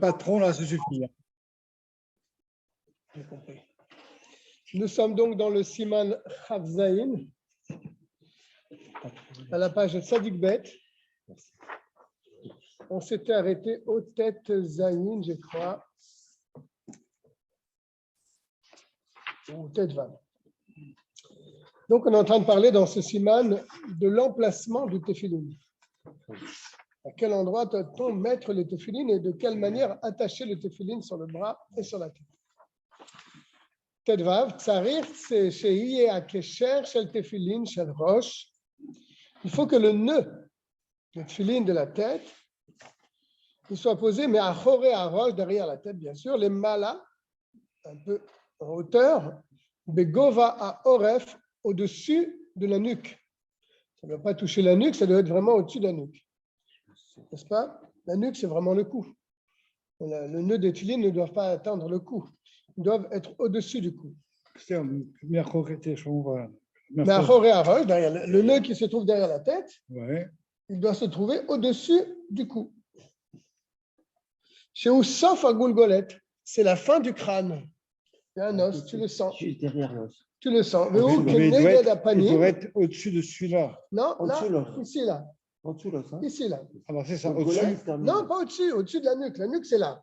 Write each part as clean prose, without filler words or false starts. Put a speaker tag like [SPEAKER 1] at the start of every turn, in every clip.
[SPEAKER 1] patron, là, ça suffit.
[SPEAKER 2] J'ai compris. Nous sommes donc dans le Siman Chav Zayin, à la page Tzadik Bet. On s'était arrêté aux têtes Zayin, je crois, ou tête Vav. Donc, on est en train de parler dans ce Siman de l'emplacement du Tefillin. À quel endroit doit-on mettre le Tefillin et de quelle manière attacher le Tefillin sur le bras et sur la tête. Tête Vav, Tsarir, c'est chez Akesher, chez le Tefillin, chez le Roche. Il faut que le nœud du Tefillin de la tête il soit posé, mais à Choré, à Roche, derrière la tête, bien sûr, les malas, un peu en hauteur, Begova à Oref, au-dessus de la nuque. Ça ne doit pas toucher la nuque, ça doit être vraiment au-dessus de la nuque. N'est-ce pas? La nuque, c'est vraiment le cou. Le nœud des Tefillin ne doit pas atteindre le cou. Ils doivent être au-dessus du cou. Mais à Choré, à Roche, derrière le nœud qui se trouve derrière la tête, il doit se trouver au-dessus du cou. Chez Oussof à Goulgolette, c'est la fin du crâne. Il y a un os, tu le sens.
[SPEAKER 3] Juste derrière l'os.
[SPEAKER 2] Tu le sens.
[SPEAKER 1] Il doit être au-dessus de celui-là.
[SPEAKER 2] Non, là, ici, là.
[SPEAKER 3] En dessous l'os. Hein.
[SPEAKER 2] Ici, là.
[SPEAKER 1] Alors, c'est ça, au-dessus.
[SPEAKER 2] Non, pas au-dessus, au-dessus de la nuque. La nuque, c'est là.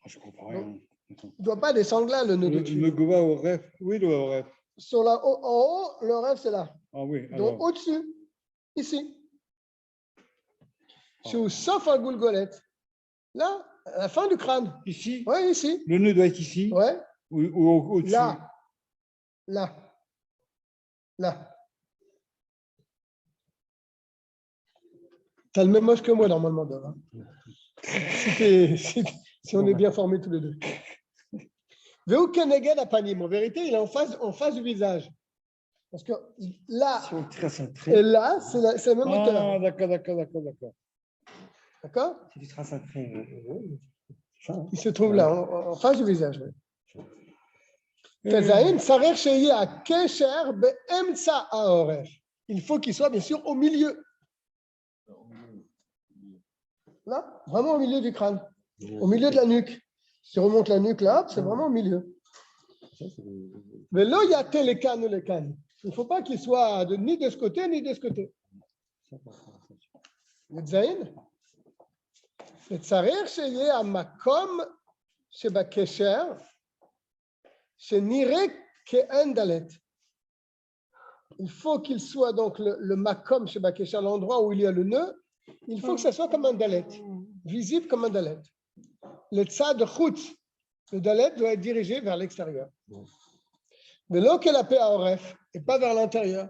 [SPEAKER 1] Je ne comprends rien.
[SPEAKER 2] Il ne doit pas descendre là, le nœud de
[SPEAKER 1] Le Gova au ref. Oui, le au ref.
[SPEAKER 2] Sur la, en haut, le rêve, c'est là.
[SPEAKER 1] Ah oui.
[SPEAKER 2] Donc, au-dessus, ici. Chez Oussof à Goulgolette. Là, à la fin du crâne.
[SPEAKER 1] Ici?
[SPEAKER 2] Oui, ici.
[SPEAKER 1] Le nœud doit être ici?
[SPEAKER 2] Oui.
[SPEAKER 1] Ou au-dessus?
[SPEAKER 2] Là. Là. Là. Tu as le même âge que moi, normalement, Dov. Hein. Si on est bien formés tous les deux. Veu Keneged à Panim. En vérité, il est en face du visage. Parce que là
[SPEAKER 3] Si on trace un trait.
[SPEAKER 2] et là, c'est la même hauteur.
[SPEAKER 1] Ah, d'accord.
[SPEAKER 2] D'accord?
[SPEAKER 3] Si tu traces un trait.
[SPEAKER 2] Il se trouve là, en face du visage. Tezaïn, Sarer Shei à Kesher Be'emtsa Aoref. Il faut qu'il soit bien sûr au milieu. Là, vraiment au milieu du crâne. Au milieu de la nuque. Si on remonte la nuque là, c'est vraiment au milieu. Mais là, il y a les cannes ou les cannes. Il ne faut pas qu'il soit ni de ce côté ni de ce côté. Tezaïn. וצריך שיהיה המקום שבקשר שנראה כאין דלת. Il faut qu'il soit donc le makom שבקשר, l'endroit où il y a le nœud, il faut que ça soit comme un dalet, visible comme un dalet. Le tzad chutz, le dalet doit être dirigé vers l'extérieur. Mais là, que la paix à oref, et pas vers l'intérieur.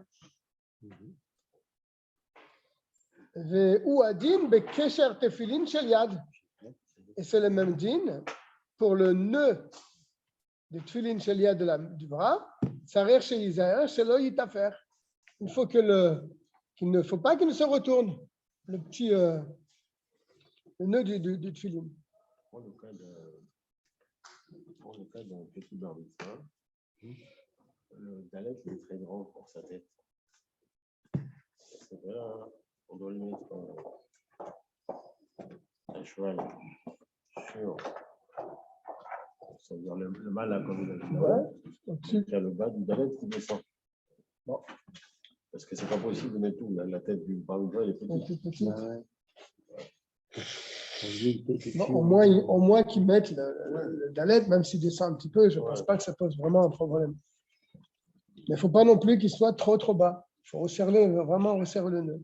[SPEAKER 2] והוא הדין בקשר תפילין של יד. Et c'est le même din pour le nœud de tefillin shel yad du bras. Sarer chez Isaïe, chez lo yitafer. Il faut qu'il ne faut pas qu'il ne se retourne. Le petit le nœud du tefillin.
[SPEAKER 4] Pour le cas d'un petit barbitza, le dalet est très grand pour sa tête. C'est vrai, hein. On doit le mettre un cheval sur, c'est-à-dire le mal là, comme il a dit, il y a le bas du dalet qui descend. Bon. Parce que c'est pas possible de mettre tout. La tête du barbitza est petite.
[SPEAKER 2] Non, au moins qu'ils mettent le dalet, même s'il descend un petit peu, je ne pense pas que ça pose vraiment un problème. Mais il ne faut pas non plus qu'il soit trop bas. Il faut vraiment resserrer le nœud.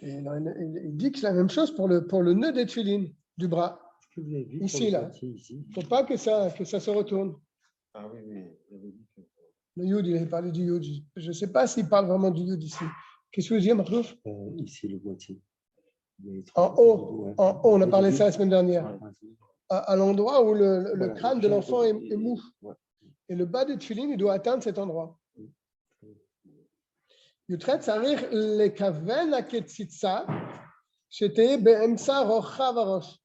[SPEAKER 2] Et il dit que c'est la même chose pour le nœud des tefillin du bras. Ici, là. Il ne faut pas que ça se retourne.
[SPEAKER 4] Ah oui.
[SPEAKER 2] Le yud, il a parlé du yud. Je ne sais pas s'il parle vraiment du yud ici. Qu'est-ce que vous dites, Marlouf?
[SPEAKER 3] Ici, le boîtier.
[SPEAKER 2] En haut, on a parlé de ça la semaine dernière. À l'endroit où le crâne de l'enfant est mou. Et le bas du tefillin, il doit atteindre cet endroit. Yutret Sarich lekaven haketzitza shete be'emtsa rochav harosh.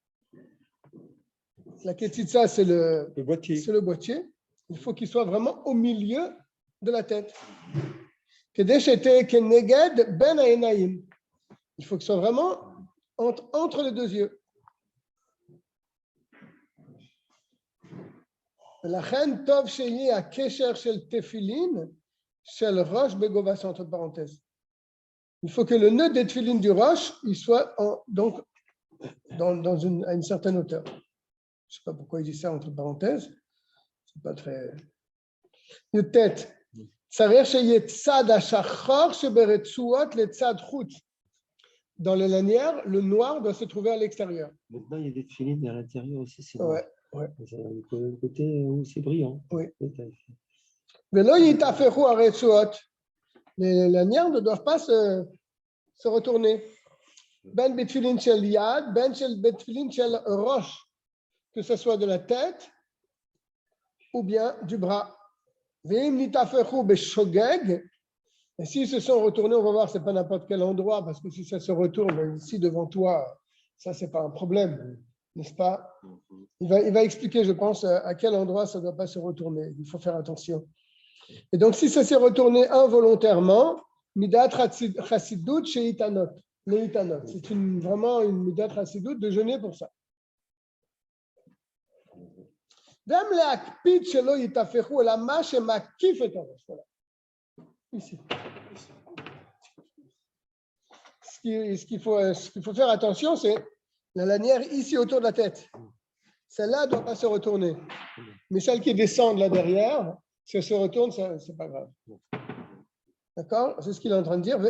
[SPEAKER 2] La ketzitza, c'est le boîtier. Il faut qu'il soit vraiment au milieu de la tête. Kedei shete keneged ben ha'enayim. Il faut qu'il soit vraiment entre les deux yeux. La reine tov sheyi a kesher shel tefilin shel rosh begova, entre parenthèses. Il faut que le nœud des tefilin du roche, il soit donc à une certaine hauteur. Je ne sais pas pourquoi il dit ça entre parenthèses. C'est pas très. Yutet. Tsarer sheyi tzad hashachor sheberetzuot le tzad chut. Dans les lanières, le noir doit se trouver à l'extérieur.
[SPEAKER 3] Maintenant, il y a des filines à l'intérieur aussi. C'est
[SPEAKER 2] Ouais.
[SPEAKER 3] le côté où c'est brillant.
[SPEAKER 2] Oui. Les lanières ne doivent pas se retourner. Ben betfilin shel yad, ben shel betfilin shel rosh, que ce soit de la tête ou bien du bras. Veim nitaferu beshogeg. Et s'ils se sont retournés, on va voir, ce n'est pas n'importe quel endroit, parce que si ça se retourne ici devant toi, ça, ce n'est pas un problème, n'est-ce pas? Il va expliquer, je pense, à quel endroit ça ne doit pas se retourner. Il faut faire attention. Et donc, si ça s'est retourné involontairement, midat chassidut chez Itanot. C'est vraiment une midat chassidut de jeûner pour ça. Voilà. Ici. Ce qu'il faut faire attention, c'est la lanière ici autour de la tête. Celle-là ne doit pas se retourner. Mais celle qui descend de là derrière, si elle se retourne, ce n'est pas grave. D'accord? C'est ce qu'il est en train de dire. Il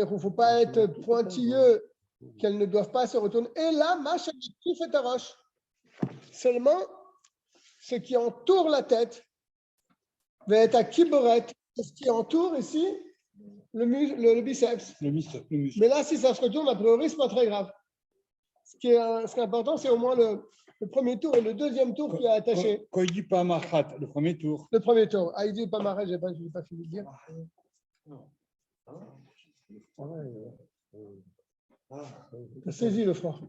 [SPEAKER 2] ne faut pas être pointilleux, qu'elles ne doivent pas se retourner. Et là, seulement ce qui entoure la tête va être à kiboret, ce qui entoure ici le biceps.
[SPEAKER 1] Le muscle.
[SPEAKER 2] Mais là, si ça se retourne, a priori, ce n'est pas très grave. Ce qui est important, c'est au moins le premier tour et le deuxième tour qui est attaché.
[SPEAKER 1] Quand il dit pas machat, le premier tour.
[SPEAKER 2] Le premier tour. Ah, il dit pas machat, je n'ai pas fini de dire. Tu as saisi le froid.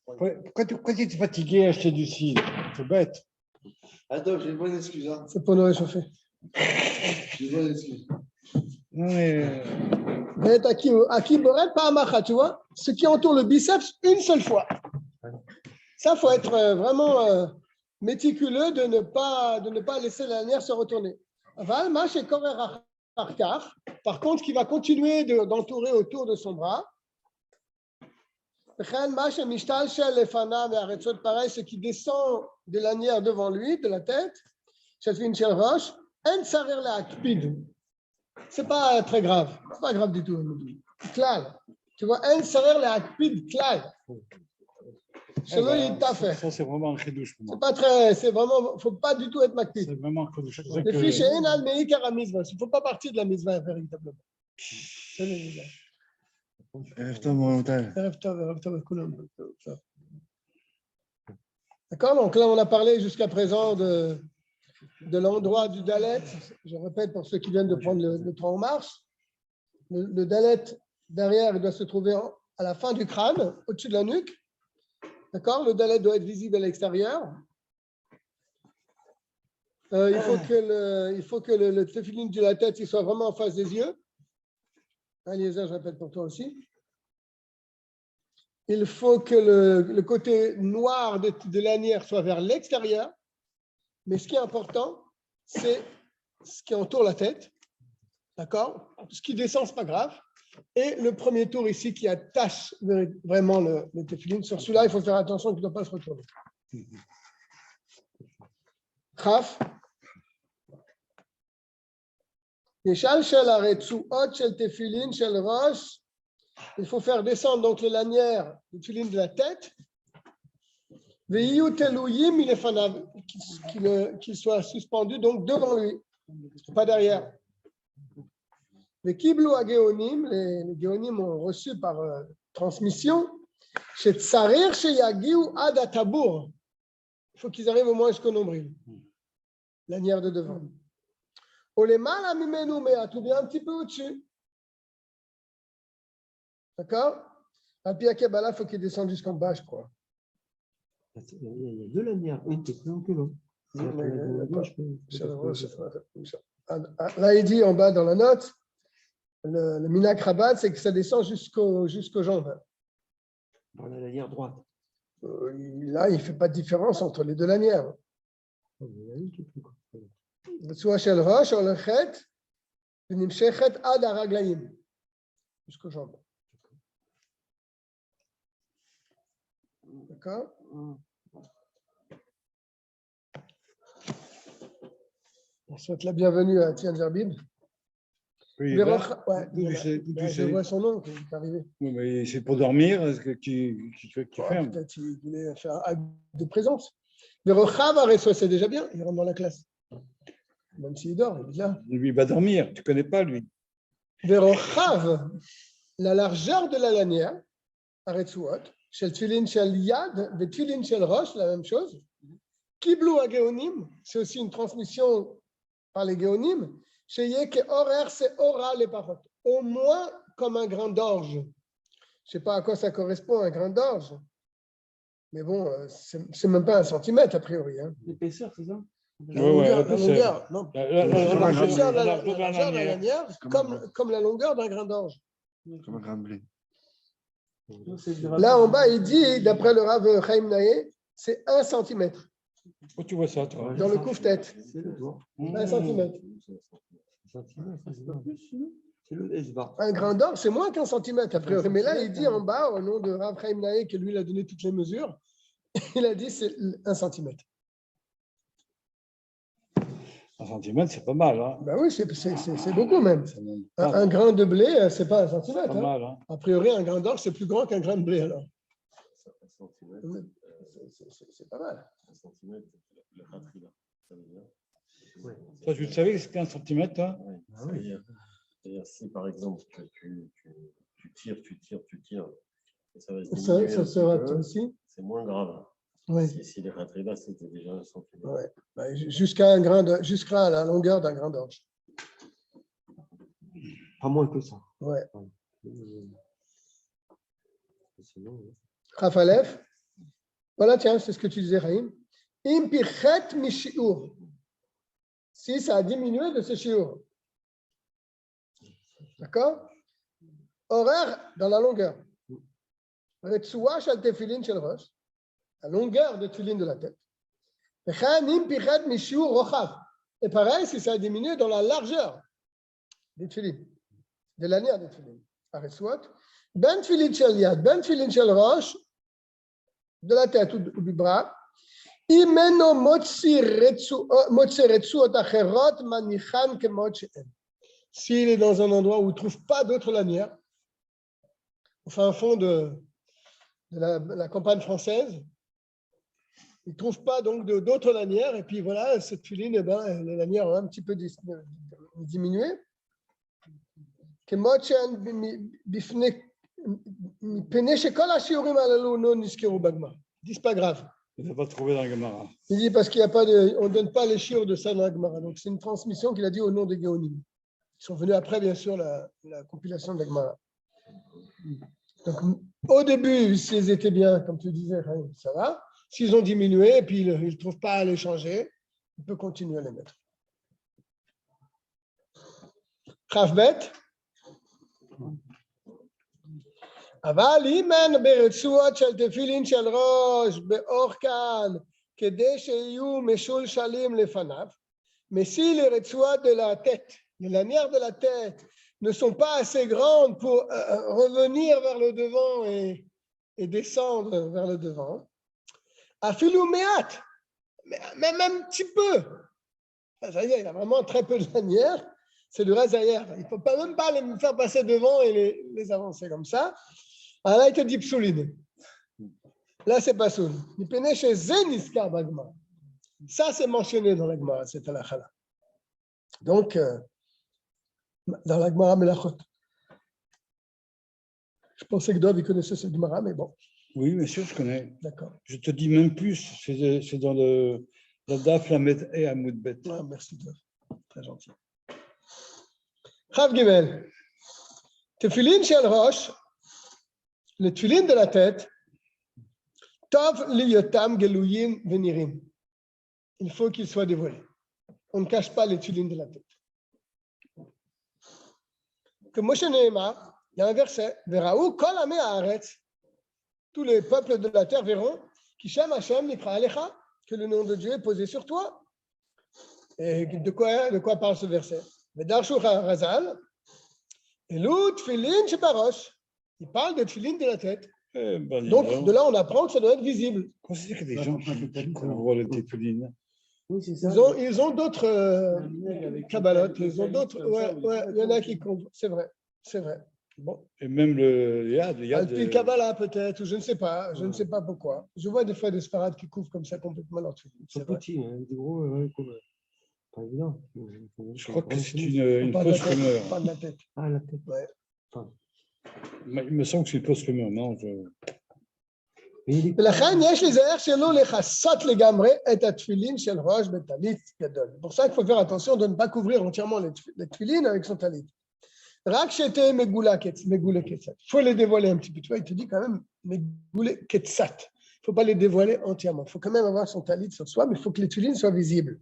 [SPEAKER 1] Pourquoi tu es fatigué à acheter du cidre? C'est bête.
[SPEAKER 5] Attends, j'ai une bonne excuse. Hein.
[SPEAKER 2] C'est pour nous réchauffer.
[SPEAKER 5] J'ai une bonne excuse.
[SPEAKER 1] Non, mais...
[SPEAKER 2] Aki Boret, pas Amacha, tu vois, ce qui entoure le biceps une seule fois. Ça, il faut être vraiment méticuleux de ne pas laisser la lanière se retourner. Par contre, qui va continuer d'entourer autour de son bras. Pareil, ce qui descend des lanières devant lui, de la tête. C'est pas très grave. C'est pas grave du tout. Clal. Tu vois, un salaire le akpid clal.
[SPEAKER 1] Ça, c'est vraiment un chidouche pour moi.
[SPEAKER 2] C'est pas très, c'est vraiment, faut pas du tout être makpid.
[SPEAKER 1] C'est vraiment un chidouche.
[SPEAKER 2] Le fiche est un almeïk à la misva. Il faut pas partir de la misva véritablement. C'est le misva. D'accord, donc là on a parlé jusqu'à présent de l'endroit du dalet. Je répète pour ceux qui viennent de prendre le train en marche. Le dalet derrière, il doit se trouver à la fin du crâne, au-dessus de la nuque. D'accord, le dalet doit être visible à l'extérieur. Il faut que le tefilin de la tête il soit vraiment en face des yeux. Eliezer, je répète pour toi aussi. Il faut que le côté noir de lanière soit vers l'extérieur. Mais ce qui est important, c'est ce qui entoure la tête. D'accord? Ce qui descend, ce n'est pas grave. Et le premier tour ici qui attache vraiment le tefilin. Sur celui-là, il faut faire attention qu'il ne doit pas se retourner. Chaf. Il faut faire descendre donc les lanières du tefilin de la tête. Qu'il soit suspendu donc devant lui, pas derrière. Les Kiblu Agéonim, les Géonim ont reçu par transmission, chez Tsarir, chez Yagiou, Ad Atabour. Il faut qu'ils arrivent au moins jusqu'au nombril, lanière de devant. Olemal Amimenu, mais à tout bien un petit peu au-dessus. D'accord? À Piakebala, il faut qu'il descende jusqu'en bas, je crois.
[SPEAKER 3] Il y a deux lanières, une qui est plus longue que l'autre.
[SPEAKER 2] Là, il dit en bas dans la note, le Minak Rabat, c'est que ça descend jusqu'aux jambes.
[SPEAKER 3] Par la lanière droite.
[SPEAKER 2] Là, il ne fait pas de différence entre les deux lanières. Soit chez le roche, on le chet, nimshechet ad araglaim, jusqu'aux jambes. D'accord? On souhaite la bienvenue à Tian Zerbib.
[SPEAKER 1] Oui,
[SPEAKER 2] Je vois son nom qui est arrivé.
[SPEAKER 1] Oui, mais c'est pour dormir, est-ce que tu fermes?
[SPEAKER 2] Peut-être qu'il voulait faire un acte de présence. Verochav Areso, c'est déjà bien, il rentre dans la classe. Même s'il dort, il est là.
[SPEAKER 1] Lui, il va dormir, tu ne connais pas, lui.
[SPEAKER 2] Verochav, la largeur de la lanière, Aretsuot, chez le Tfilin Shel Yad, le Tfilin Shel Rosh, la même chose. Kiblu Ageonim, c'est aussi une transmission par les Géonim. Chez Yeke Horaire, c'est Ora les paroles. Au moins comme un grain d'orge. Je ne sais pas à quoi ça correspond, un grain d'orge. Mais bon, c'est même pas 1 centimètre a priori. Hein.
[SPEAKER 3] L'épaisseur, c'est ça?
[SPEAKER 2] La longueur, non.
[SPEAKER 1] La
[SPEAKER 2] largeur de la
[SPEAKER 1] lanière.
[SPEAKER 2] lanière, comme la longueur d'un grain d'orge.
[SPEAKER 5] Comme un grain de blé.
[SPEAKER 2] Là en bas, il dit, d'après le Rav Chaim Naé, c'est 1 centimètre.
[SPEAKER 1] Où tu vois ça, toi?
[SPEAKER 2] Dans le couvre-tête.
[SPEAKER 3] C'est le doigt.
[SPEAKER 2] 1 centimètre.
[SPEAKER 3] C'est le S-bar.
[SPEAKER 2] Un grain d'orge, c'est moins qu'1 centimètre a priori. Mais là, il dit en bas, au nom de Rav Chaim Naé, que lui, il a donné toutes les mesures, il a dit c'est 1 centimètre.
[SPEAKER 1] 1 centimètre, c'est pas mal. Hein?
[SPEAKER 2] Ben oui, c'est beaucoup même.
[SPEAKER 1] C'est même
[SPEAKER 2] Un grain de blé, c'est pas 1 centimètre.
[SPEAKER 1] pas
[SPEAKER 2] Hein.
[SPEAKER 1] mal. Hein?
[SPEAKER 2] A priori, un grain d'orge, c'est plus grand qu'un grain de blé alors. C'est pas mal.
[SPEAKER 4] 1 centimètre, le ratri là. Ça veut dire.
[SPEAKER 1] Toi, tu le savais que c'était 1 centimètre, toi?
[SPEAKER 4] Oui. C'est-à-dire, si par exemple tu tires, et ça va se diminuer
[SPEAKER 2] Ça
[SPEAKER 4] un
[SPEAKER 2] sera
[SPEAKER 4] petit peu,
[SPEAKER 2] aussi.
[SPEAKER 4] c'est moins grave.
[SPEAKER 2] Oui.
[SPEAKER 4] Si les ratris là, c'était déjà 1 centimètre.
[SPEAKER 2] Ouais. Ben, jusqu'à la longueur d'un grain d'orge.
[SPEAKER 3] Pas moins que ça.
[SPEAKER 2] Ouais.
[SPEAKER 3] Sinon,
[SPEAKER 2] Rafalef. Voilà, tiens, c'est ce que tu disais, Raïm. Impichet mishiur. Si ça a diminué de ce shiur. D'accord? Horaire dans la longueur. Retsua shel tefilin shel rosh. La longueur de tefilin de la tête. Impichet mishiur rochav. Et pareil, si ça a diminué dans la largeur des tefilin, de lanière des tefilin. Retsua. Ben tefilin shel yad, ben tefilin shel rosh, de la tête ou du bras. S'il est dans un endroit où il ne trouve pas d'autres lanières, au fin fond de la campagne française, il ne trouve pas donc d'autres lanières, et puis voilà, cette filine, les lanières ont un petit peu diminué. Ils disent pas grave.
[SPEAKER 1] Il n'a pas trouvé dans le Gemara.
[SPEAKER 2] Il dit parce qu'on ne donne pas les chiours de ça dans la Gemara. Donc c'est une transmission qu'il a dit au nom des Géonim. Ils sont venus après, bien sûr, la compilation de la Gemara. Donc au début, s'ils étaient bien, comme tu disais, ça va. S'ils ont diminué et puis ils ne trouvent pas à les changer, on peut continuer à les mettre. Khavbet. אבל אם אין ברצועות של תפילין של ראש באורכן כדי שיהיו משולשלים לפניו, mais si les רצועות de la tête, les lanières de la tête ne sont pas assez grandes pour revenir vers le devant et descendre vers le devant, afilou meat, même un petit peu, c'est-à-dire il y a vraiment très peu de lanières, c'est du razaïr, il ne faut pas même pas les faire passer devant et les avancer comme ça. Alors là, il te dit psouline. Là, c'est pas soul. Il pénètre chez Zeniska Bagma. Ça, c'est mentionné dans la Gemara, c'est halakha. Donc, dans la Gemara Melachot. Je pensais que Dov, il connaissait cette Gemara, mais bon.
[SPEAKER 1] Oui, bien sûr, je connais.
[SPEAKER 2] D'accord.
[SPEAKER 1] Je te dis même plus, c'est dans la Daf, la Met et à Moudbet.
[SPEAKER 2] Ah, merci Dov. Très gentil. Chav Gimel. Tefilin shel rosh. Le tefilin de la tête, tov liyotam gelouyim venirim. Il faut qu'il soit dévoilé. On ne cache pas les tefilin de la tête. que Moshe Nehemar, il y a un verset, Veraou kol amei haaretz. Tous les peuples de la terre verront Kishem Hashem nikra alecha, que le nom de Dieu est posé sur toi. Et de quoi parle ce verset? Vedarshu Razal, Elou tfilin shebarosh. Il parle de tfilin de la tête. Donc, de là, on apprend que ça doit être visible.
[SPEAKER 1] Comment c'est que les gens qui couvrent le téfilin?
[SPEAKER 3] Oui, c'est ça.
[SPEAKER 2] Ils ont d'autres kabbalotes, ils ont d'autres. Ouais, il y en a qui couvrent, c'est vrai. Bon.
[SPEAKER 1] Et même le yad.
[SPEAKER 2] Alpi Kabbalah peut-être, ou je ne sais pas pourquoi. Je vois des fois des sparades qui couvrent comme ça complètement leur tfilin.
[SPEAKER 3] Ils sont petits, hein, des gros, pas évident.
[SPEAKER 1] Je crois que c'est une fausse rumeur.
[SPEAKER 2] Pas de la tête.
[SPEAKER 3] Ah, la tête.
[SPEAKER 2] Ouais.
[SPEAKER 3] Enfin,
[SPEAKER 1] Il me semble que c'est une fausse rumeur. Non,
[SPEAKER 2] ולכן יש להיזהר שלא לכסות לגמרי את התפילין של ראש בטלית גדול. C'est pour ça qu'il faut faire attention de ne pas couvrir entièrement les tfilines avec son talit. רק שתהיה מגולה קצת. Il faut les dévoiler un petit peu. Tu vois, il te dit quand même מגולה קצת. Il ne faut pas les dévoiler entièrement. Il faut quand même avoir son talit sur soi, mais il faut que les tfilines soient visibles.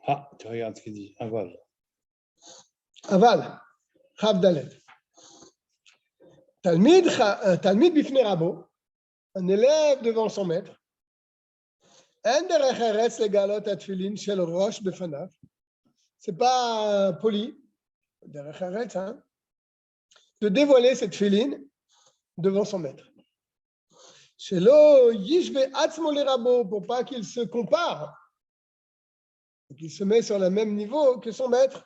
[SPEAKER 1] Ah, tu regardes ce qu'il dit. Aval.
[SPEAKER 2] Aval, Chav Dalet. Talmid bifnei rabo, un élève devant son maître. En derech eretz legalot atfilin shel rosh befanav. C'est pas poli, derech eretz, hein, de dévoiler cette filine devant son maître. Shelo yishve atzmo le rabo, pour pas qu'il se compare, qu'il se met sur le même niveau que son maître.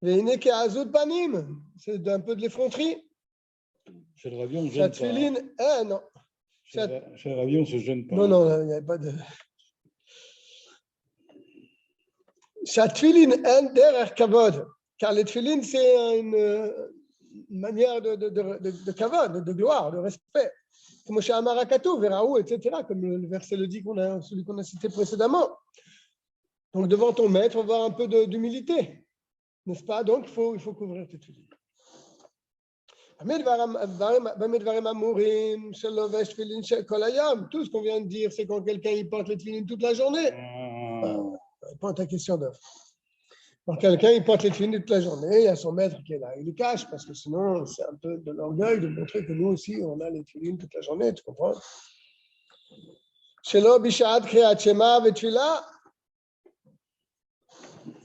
[SPEAKER 2] Veine ke azut panim, c'est un peu de l'effronterie.
[SPEAKER 1] Chez le Ravi, on ne gêne pas.
[SPEAKER 2] Non.
[SPEAKER 1] Chez le Ravi, on ne se gêne pas.
[SPEAKER 2] Non, il n'y avait pas de. Tfilin en derech kavod, car les tfilin, c'est une manière de kavod, de gloire, de respect. Comme chez Amarakatou, Veraou, etc., comme le verset le dit, celui qu'on a cité précédemment. Donc, devant ton maître, on va avoir un peu d'humilité, n'est-ce pas? Donc, il faut couvrir tes tfilin. Tout ce qu'on vient de dire, c'est quand quelqu'un il porte les tefilines toute la journée. Pas ta question d'œuf. Quand quelqu'un il porte les tefilines toute la journée, il y a son maître qui est là. Il les cache parce que sinon, c'est un peu de l'orgueil de montrer que nous aussi, on a les tefilines toute la journée, tu comprends? Shelo bishad kriyat shema vetfila.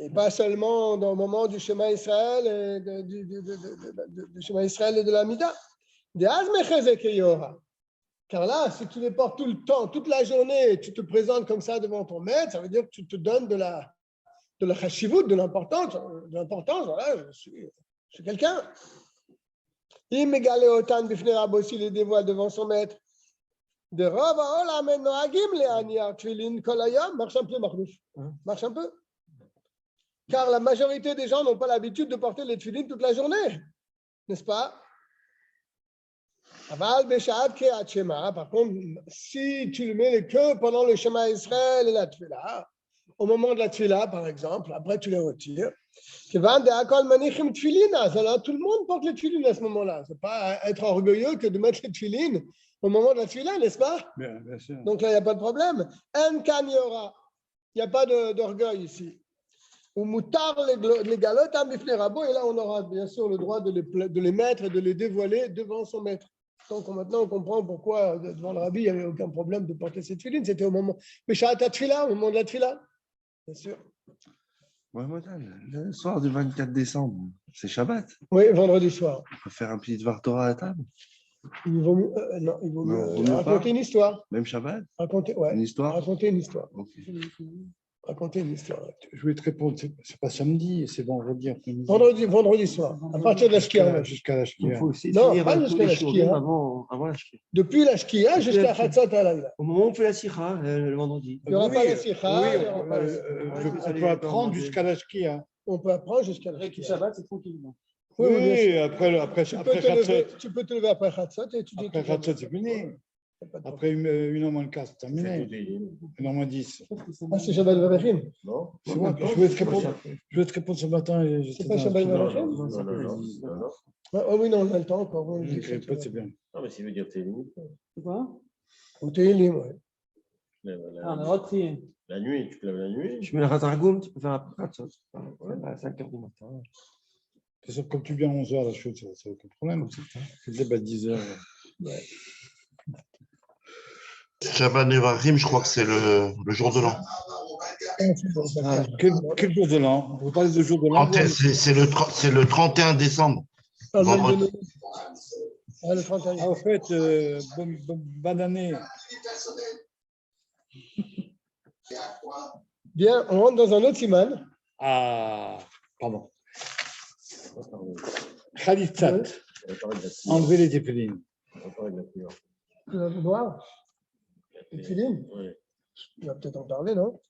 [SPEAKER 2] Et pas seulement dans le moment du Shema Israël et du Shema Israël et de la Mida. Car là, si tu les portes tout le temps, toute la journée, tu te présentes comme ça devant ton maître, ça veut dire que tu te donnes de la chashivut, de l'importance. Voilà, je suis quelqu'un. S'il les dévoile devant son maître, de marche un peu. Car la majorité des gens n'ont pas l'habitude de porter les tefilines toute la journée, n'est-ce pas? Par contre, si tu le mets que pendant le Shema Israël et la tefila, au moment de la tefila, par exemple, après tu les retires, alors tout le monde porte les tefilines à ce moment-là. Ce n'est pas être orgueilleux que de mettre les tefilines au moment de la tefila, n'est-ce pas?
[SPEAKER 1] Bien sûr.
[SPEAKER 2] Donc là, il n'y a pas de problème. Il n'y a pas d'orgueil ici. Ou moutar les galotes à bifnei rabo, et là on aura bien sûr le droit de les mettre et de les dévoiler devant son maître. Donc maintenant on comprend pourquoi devant le rabbi il n'y avait aucun problème de porter cette filine, c'était au moment au moment de la tefila, bien sûr.
[SPEAKER 5] Ouais, le soir du 24 décembre, c'est Shabbat.
[SPEAKER 2] Oui, vendredi soir.
[SPEAKER 5] On peut faire un petit Dvar Torah à table.
[SPEAKER 2] Il vaut mieux, raconter une histoire.
[SPEAKER 5] Même Shabbat?
[SPEAKER 2] Une histoire. Raconter une histoire.
[SPEAKER 5] Okay.
[SPEAKER 2] Raconter une histoire.
[SPEAKER 1] Je voulais te répondre, c'est pas samedi, c'est vendredi après-midi.
[SPEAKER 2] Vendredi soir, à partir de la Shkia.
[SPEAKER 1] Jusqu'à la Shkia.
[SPEAKER 3] Il faut aussi
[SPEAKER 2] Non,
[SPEAKER 3] finir
[SPEAKER 2] pas
[SPEAKER 3] tous
[SPEAKER 2] jusqu'à
[SPEAKER 3] les
[SPEAKER 2] la
[SPEAKER 3] shiurim
[SPEAKER 2] Shkia.
[SPEAKER 3] avant la Shkia.
[SPEAKER 2] Depuis la Shkia jusqu'à Chatzot Halayla.
[SPEAKER 3] Au moment où on fait la sikha, le vendredi.
[SPEAKER 2] Il n'y aura pas la Sikha.
[SPEAKER 1] On peut apprendre jusqu'à la Shkia.
[SPEAKER 2] On peut apprendre jusqu'à la Shkia.
[SPEAKER 3] Shabbat, c'est tranquille.
[SPEAKER 1] Oui, après Chatzot.
[SPEAKER 2] Tu peux te lever après Chatzot et étudier.
[SPEAKER 1] Après Chatzot, c'est fini. Après 1h moins le quart, c'est terminé. 1h moins 10.
[SPEAKER 2] Ah, c'est Shabbat Varechim.
[SPEAKER 4] Non?
[SPEAKER 1] C'est moi, je voulais te répondre ce matin.
[SPEAKER 2] C'est pas Shabbat Varechim?
[SPEAKER 4] Non.
[SPEAKER 2] Ah oui, non, on a le temps encore.
[SPEAKER 1] C'est bien.
[SPEAKER 4] Non, mais s'il veut dire t'es limite.
[SPEAKER 3] C'est quoi?
[SPEAKER 2] Ou Tehillim, oui.
[SPEAKER 6] on a le droit de trier.
[SPEAKER 4] La nuit, tu te lèves la nuit.
[SPEAKER 5] Je mets le ratargoum, tu peux faire après à 5 h du matin.
[SPEAKER 1] C'est sûr, comme tu viens à 11h, la chose, c'est aucun problème. Tu te lèves à 10h.
[SPEAKER 5] Shabbat Nevarim, je crois que c'est le jour de l'an.
[SPEAKER 1] Quel jour de l'an? Vous parlez de jour de l'an?
[SPEAKER 5] C'est le 31 décembre. Vendredi.
[SPEAKER 2] Le 31.
[SPEAKER 1] Ah, au fait, bonne année.
[SPEAKER 2] Bien, on rentre dans un autre siman.
[SPEAKER 1] Ah, pardon. Khalitzat. Enlever les téphilines.
[SPEAKER 2] Le noir. Le téphilines.
[SPEAKER 4] Oui.
[SPEAKER 2] Il va peut-être en parler, non?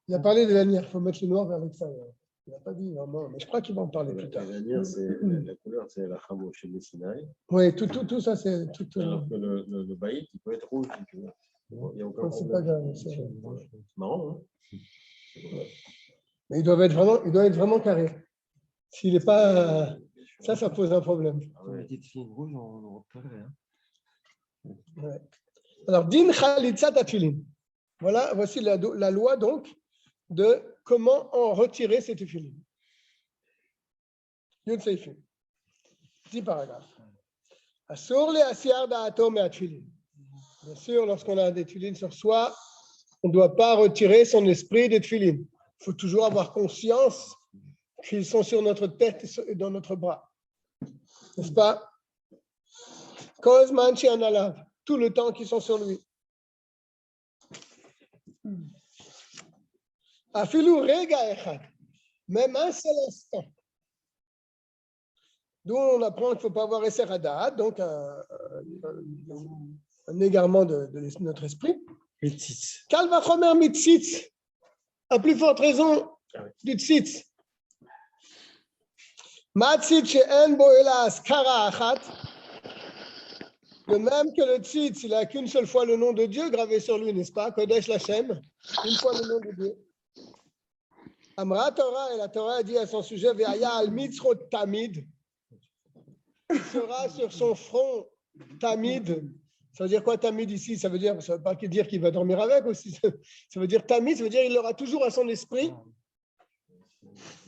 [SPEAKER 2] Il a parlé de l'anière. Il faut mettre le noir avec ça. Il n'a pas dit vraiment, mais je crois qu'il va en parler plus tard.
[SPEAKER 4] L'anière, la couleur, c'est la chameau chez les Sinaï.
[SPEAKER 2] Oui, tout ça, c'est tout.
[SPEAKER 4] Alors que le baït, il peut être rouge. Tu vois. Il y a aucun
[SPEAKER 2] C'est
[SPEAKER 4] problème.
[SPEAKER 2] pas grave.
[SPEAKER 4] C'est marrant, hein?
[SPEAKER 2] Mais il doit être vraiment carré. S'il n'est pas. Ça pose un problème.
[SPEAKER 3] Les petites filles rouges, on repérerait.
[SPEAKER 2] Ouais. Alors, din khalitzat atfilin. Voilà, voici la loi donc de comment en retirer ces tefilin. Yud Seifim. 10 paragraphes. Asur le asiar da'ato me'atfilin. Bien sûr, lorsqu'on a des tefilin sur soi, on ne doit pas retirer son esprit des tefilin. Il faut toujours avoir conscience qu'ils sont sur notre tête et dans notre bras. N'est-ce pas? Kozman she'analav. Tout le temps qu'ils sont sur lui. Afilu rega echad. Même un seul instant. D'où on apprend qu'il ne faut pas avoir esser hadat, donc un égarement de notre esprit.
[SPEAKER 1] Mitzitz.
[SPEAKER 2] Kal vachomer mitzitz. À plus forte raison du tzitz. Matzitz she'en bo ela askara achat. De même que le tzitz, il n'a qu'une seule fois le nom de Dieu gravé sur lui, n'est-ce pas? Kodesh Lachem, une fois le nom de Dieu. Amra Torah, et la Torah dit à son sujet, Ve'aya al mitzrot tamid, sera sur son front tamid. Ça veut dire quoi tamid ici? Ça veut pas dire qu'il va dormir avec aussi. Ça veut dire tamid, ça veut dire qu'il aura toujours à son esprit.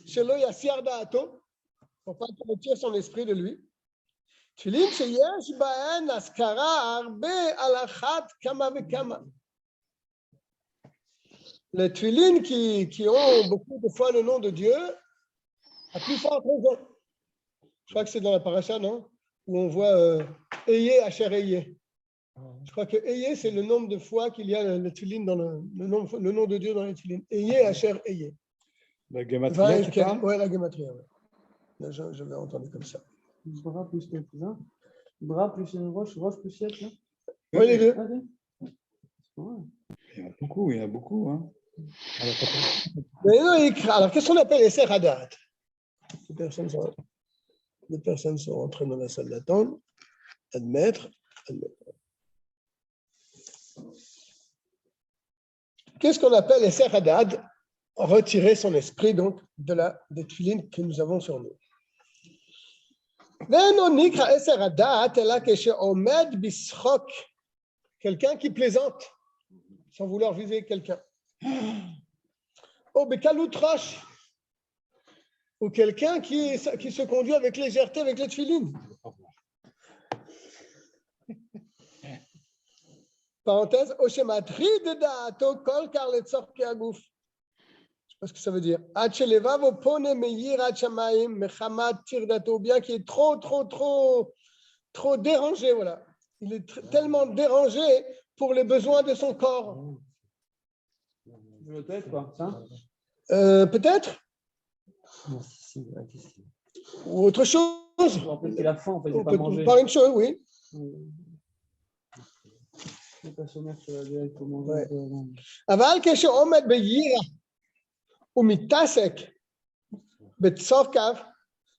[SPEAKER 2] Shelo yasir da'ato, pour pas qu'il retire son esprit de lui. תפילין שיש בהן הזכרה הרבה על אחת כמה וכמה. Les tefilines qui ont beaucoup de fois le nom de Dieu, à plus forte raison. Je crois que c'est dans la paracha, non? Où on voit Eye Asher Eye. Je crois que Eye, c'est le nombre de fois qu'il y a le tefilin dans le nom de Dieu dans les tefilines. Eye Asher Eye.
[SPEAKER 1] La gematria, tu parles?
[SPEAKER 2] Oui, la gematria. Ouais. Je l'ai entendu comme ça.
[SPEAKER 6] Bras plus le cousin. Bras plus une roche plus yet, là.
[SPEAKER 2] Oui, les deux.
[SPEAKER 1] Il y en a beaucoup. Hein.
[SPEAKER 2] Alors, qu'est-ce qu'on appelle les seradat? Les personnes sont rentrées dans la salle d'attente. Admettre. Qu'est-ce qu'on appelle les seradat? Retirer son esprit donc des tefilines que nous avons sur nous. Quelqu'un qui plaisante sans vouloir viser quelqu'un. Ou quelqu'un qui se conduit avec légèreté avec les tefilines. Parenthèse, parce que ça veut dire bien qui est trop dérangé, voilà. Il est tellement dérangé pour les besoins de son corps.
[SPEAKER 6] Peut-être quoi, ça?
[SPEAKER 2] Peut-être. Ou autre chose.
[SPEAKER 6] Peut-être qu'il a faim, en fait, il n'a pas mangé.
[SPEAKER 2] Par une chose, oui.
[SPEAKER 6] Il n'est pas sommaire sur la vie, il faut manger.
[SPEAKER 2] Aval omed beyira.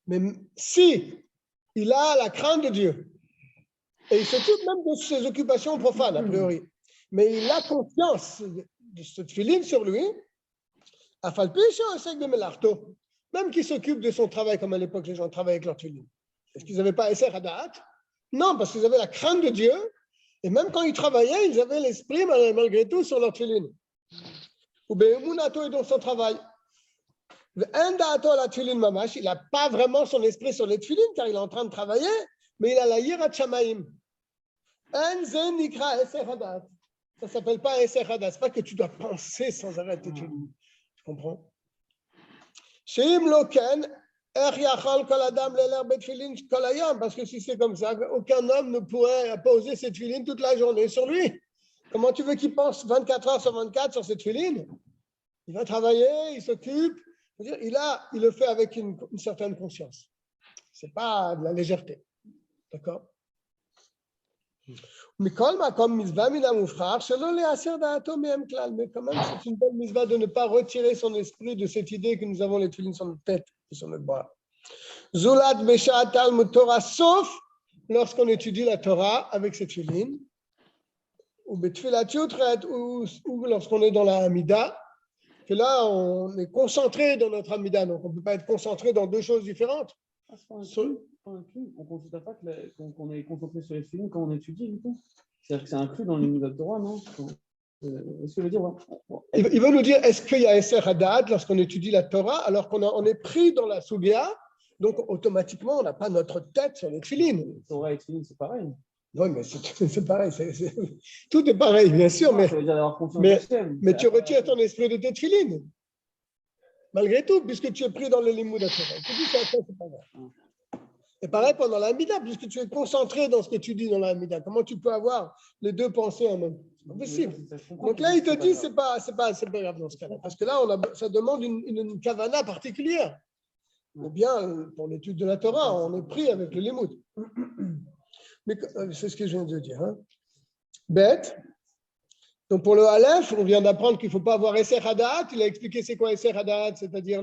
[SPEAKER 2] Mais si il a la crainte de Dieu, et il s'occupe même de ses occupations profanes, a priori, mais il a confiance de ce tefilin sur lui, même qu'il s'occupe de son travail, comme à l'époque les gens travaillaient avec leur tefilin. Est-ce qu'ils n'avaient pas esser hadat? Non, parce qu'ils avaient la crainte de Dieu, Et même quand ils travaillaient, ils avaient l'esprit malgré tout sur leur tefillin. Ou be'emunato et dans son travail. Il n'a pas vraiment son esprit sur les tefillin car il est en train de travailler, mais il a la yirat shamayim. Ça ne s'appelle pas Eser Hadat. Ce n'est pas que tu dois penser sans arrêt tes tefillin. Tu comprends? Parce que si c'est comme ça, aucun homme ne pourrait poser ses tefillin toute la journée sur lui. Comment tu veux qu'il pense 24 heures sur 24 sur ses tefillin? Il va travailler, il s'occupe. Il le fait avec une certaine conscience. Ce n'est pas de la légèreté. D'accord? Mais quand même, c'est une belle mitzvah de ne pas retirer son esprit de cette idée que nous avons les tefillin sur notre tête et sur notre bras. Zulat Beshat Talmud Torah, sauf lorsqu'on étudie la Torah avec cette tefillin, ou Betfilat Yutret, ou lorsqu'on est dans la Hamida, que là, on est concentré dans notre Hamida, donc on ne peut pas être concentré dans deux choses différentes.
[SPEAKER 6] On ne considère pas qu'on est concentré sur les films quand on étudie, du coup. C'est-à-dire que c'est inclus dans les Torah, non? Est-ce que je veux dire,
[SPEAKER 2] il veut nous dire, est-ce qu'il y a Eser Hadat lorsqu'on étudie la Torah, alors qu'on est pris dans la Sugya, donc automatiquement, on n'a pas notre tête sur les tefillin.
[SPEAKER 6] Torah et tefillin, c'est pareil.
[SPEAKER 2] Oui, mais c'est pareil. Tout est pareil, bien sûr, mais tu retires ton esprit de tes tefillin. Malgré tout, puisque tu es pris dans le limoud à Torah. Tu dis ça, c'est pas grave. Et pareil pendant la Hamida, puisque tu es concentré dans ce que tu dis dans la Hamida. Comment tu peux avoir les deux pensées en même temps? C'est pas possible. Donc là, il te dit, c'est pas grave dans ce cas-là. Parce que là, ça demande une kavana particulière. Ou bien, pour l'étude de la Torah, on est pris avec le limoud. Mais c'est ce que je viens de dire. Hein. Bête. Donc pour le Aleph, on vient d'apprendre qu'il ne faut pas avoir Eser Hadat. Il a expliqué c'est quoi Eser Hadat, c'est-à-dire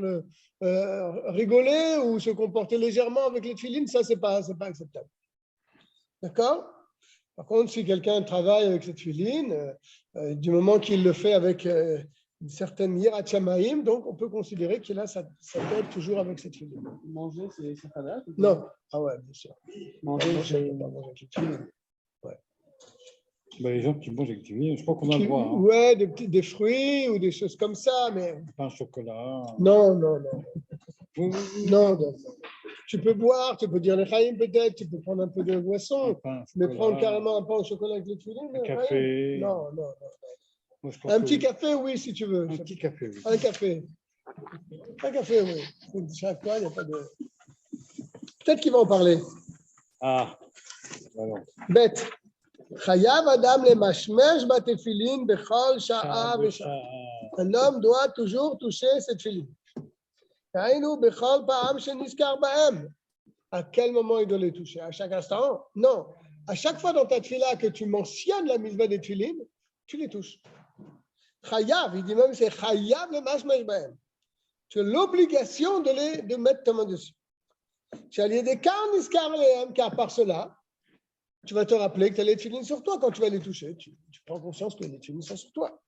[SPEAKER 2] rigoler ou se comporter légèrement avec les tefillin, ça c'est pas acceptable. D'accord? Par contre, si quelqu'un travaille avec ses tefillin, du moment qu'il le fait avec une certaine yirat shamayim, donc on peut considérer qu'il a sa tête toujours avec ses tefillin.
[SPEAKER 6] Manger, c'est Eser Hadat?
[SPEAKER 2] Non. Ah ouais, bien sûr.
[SPEAKER 6] Manger, c'est
[SPEAKER 2] pas manger avec les tefillin.
[SPEAKER 1] Ben, les gens qui mangent avec du tefillin, je crois qu'on a le droit. Hein.
[SPEAKER 2] Ouais, des fruits ou des choses comme ça, mais.
[SPEAKER 1] Pain au chocolat.
[SPEAKER 2] Non.
[SPEAKER 1] Oui.
[SPEAKER 2] Non. Tu peux boire, tu peux dire les chaim peut-être, tu peux prendre un peu de boisson, mais prendre carrément un pain au chocolat avec les tefillin.
[SPEAKER 1] Un café.
[SPEAKER 2] Non.
[SPEAKER 1] Moi,
[SPEAKER 2] un petit café, oui, si tu veux.
[SPEAKER 1] Un petit café, oui.
[SPEAKER 2] Un café, oui. Chaque fois, il n'y a pas de. Peut-être qu'il va en parler.
[SPEAKER 1] Ah, voilà.
[SPEAKER 2] Bête. Chayav Adam le mashmesh batefilin bechol sha'a v'sha'a. Un homme doit toujours toucher cette tefillin. Haïnou bechol pa'am sheniskar ba'em. À quel moment il doit les toucher? À chaque instant? Non. À chaque fois dans ta tefila que tu mentionnes la mitzvah des tefillin, tu les touches. Chayav, il dit même c'est chayav le mashmesh ba'em. Tu as l'obligation de mettre ta main dessus. Tu as lié des car niskar lehem, car par cela, tu vas te rappeler que tu as les tefillin sur toi quand tu vas les toucher. Tu prends conscience que les tefillin sont sur toi.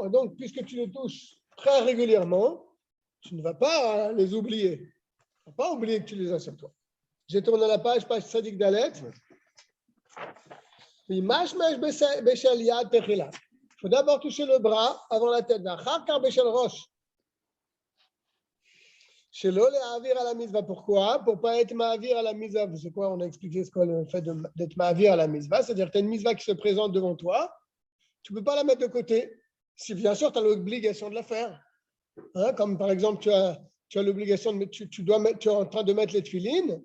[SPEAKER 2] Donc, puisque tu les touches très régulièrement, tu ne vas pas les oublier. Tu ne vas pas oublier que tu les as sur toi. J'ai tourné la page Sadik Dalet. Il faut d'abord toucher le bras avant la tête. Chez l'eau, les avir à la mitzvah. Pourquoi? Pour ne pas être ma'avir à la mitzvah. Vous savez quoi? On a expliqué ce qu'est le fait d'être ma'avir à la mitzvah. C'est-à-dire que tu as une mitzvah qui se présente devant toi. Tu ne peux pas la mettre de côté. Si bien sûr, tu as l'obligation de la faire. Hein? Comme par exemple, tu as l'obligation de mettre, tu es en train de mettre les tefillin.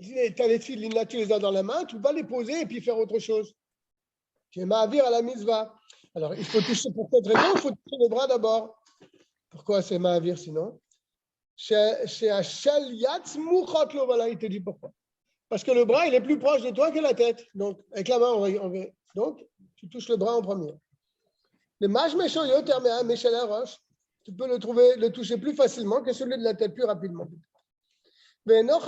[SPEAKER 2] Tu as les tefillin là, tu les as dans la main. Tu ne peux pas les poser et puis faire autre chose. Tu es ma'avir à la mitzvah. Alors, il faut toucher pour cette raison, il faut toucher le bras d'abord. Pourquoi c'est ma'avir sinon? Voilà, il te dit pourquoi. Parce que le bras, il est plus proche de toi que la tête. Donc, avec la main, donc, tu touches le bras en premier. Le mâche méchant, tu peux le toucher plus facilement que celui de la tête, plus rapidement. Dans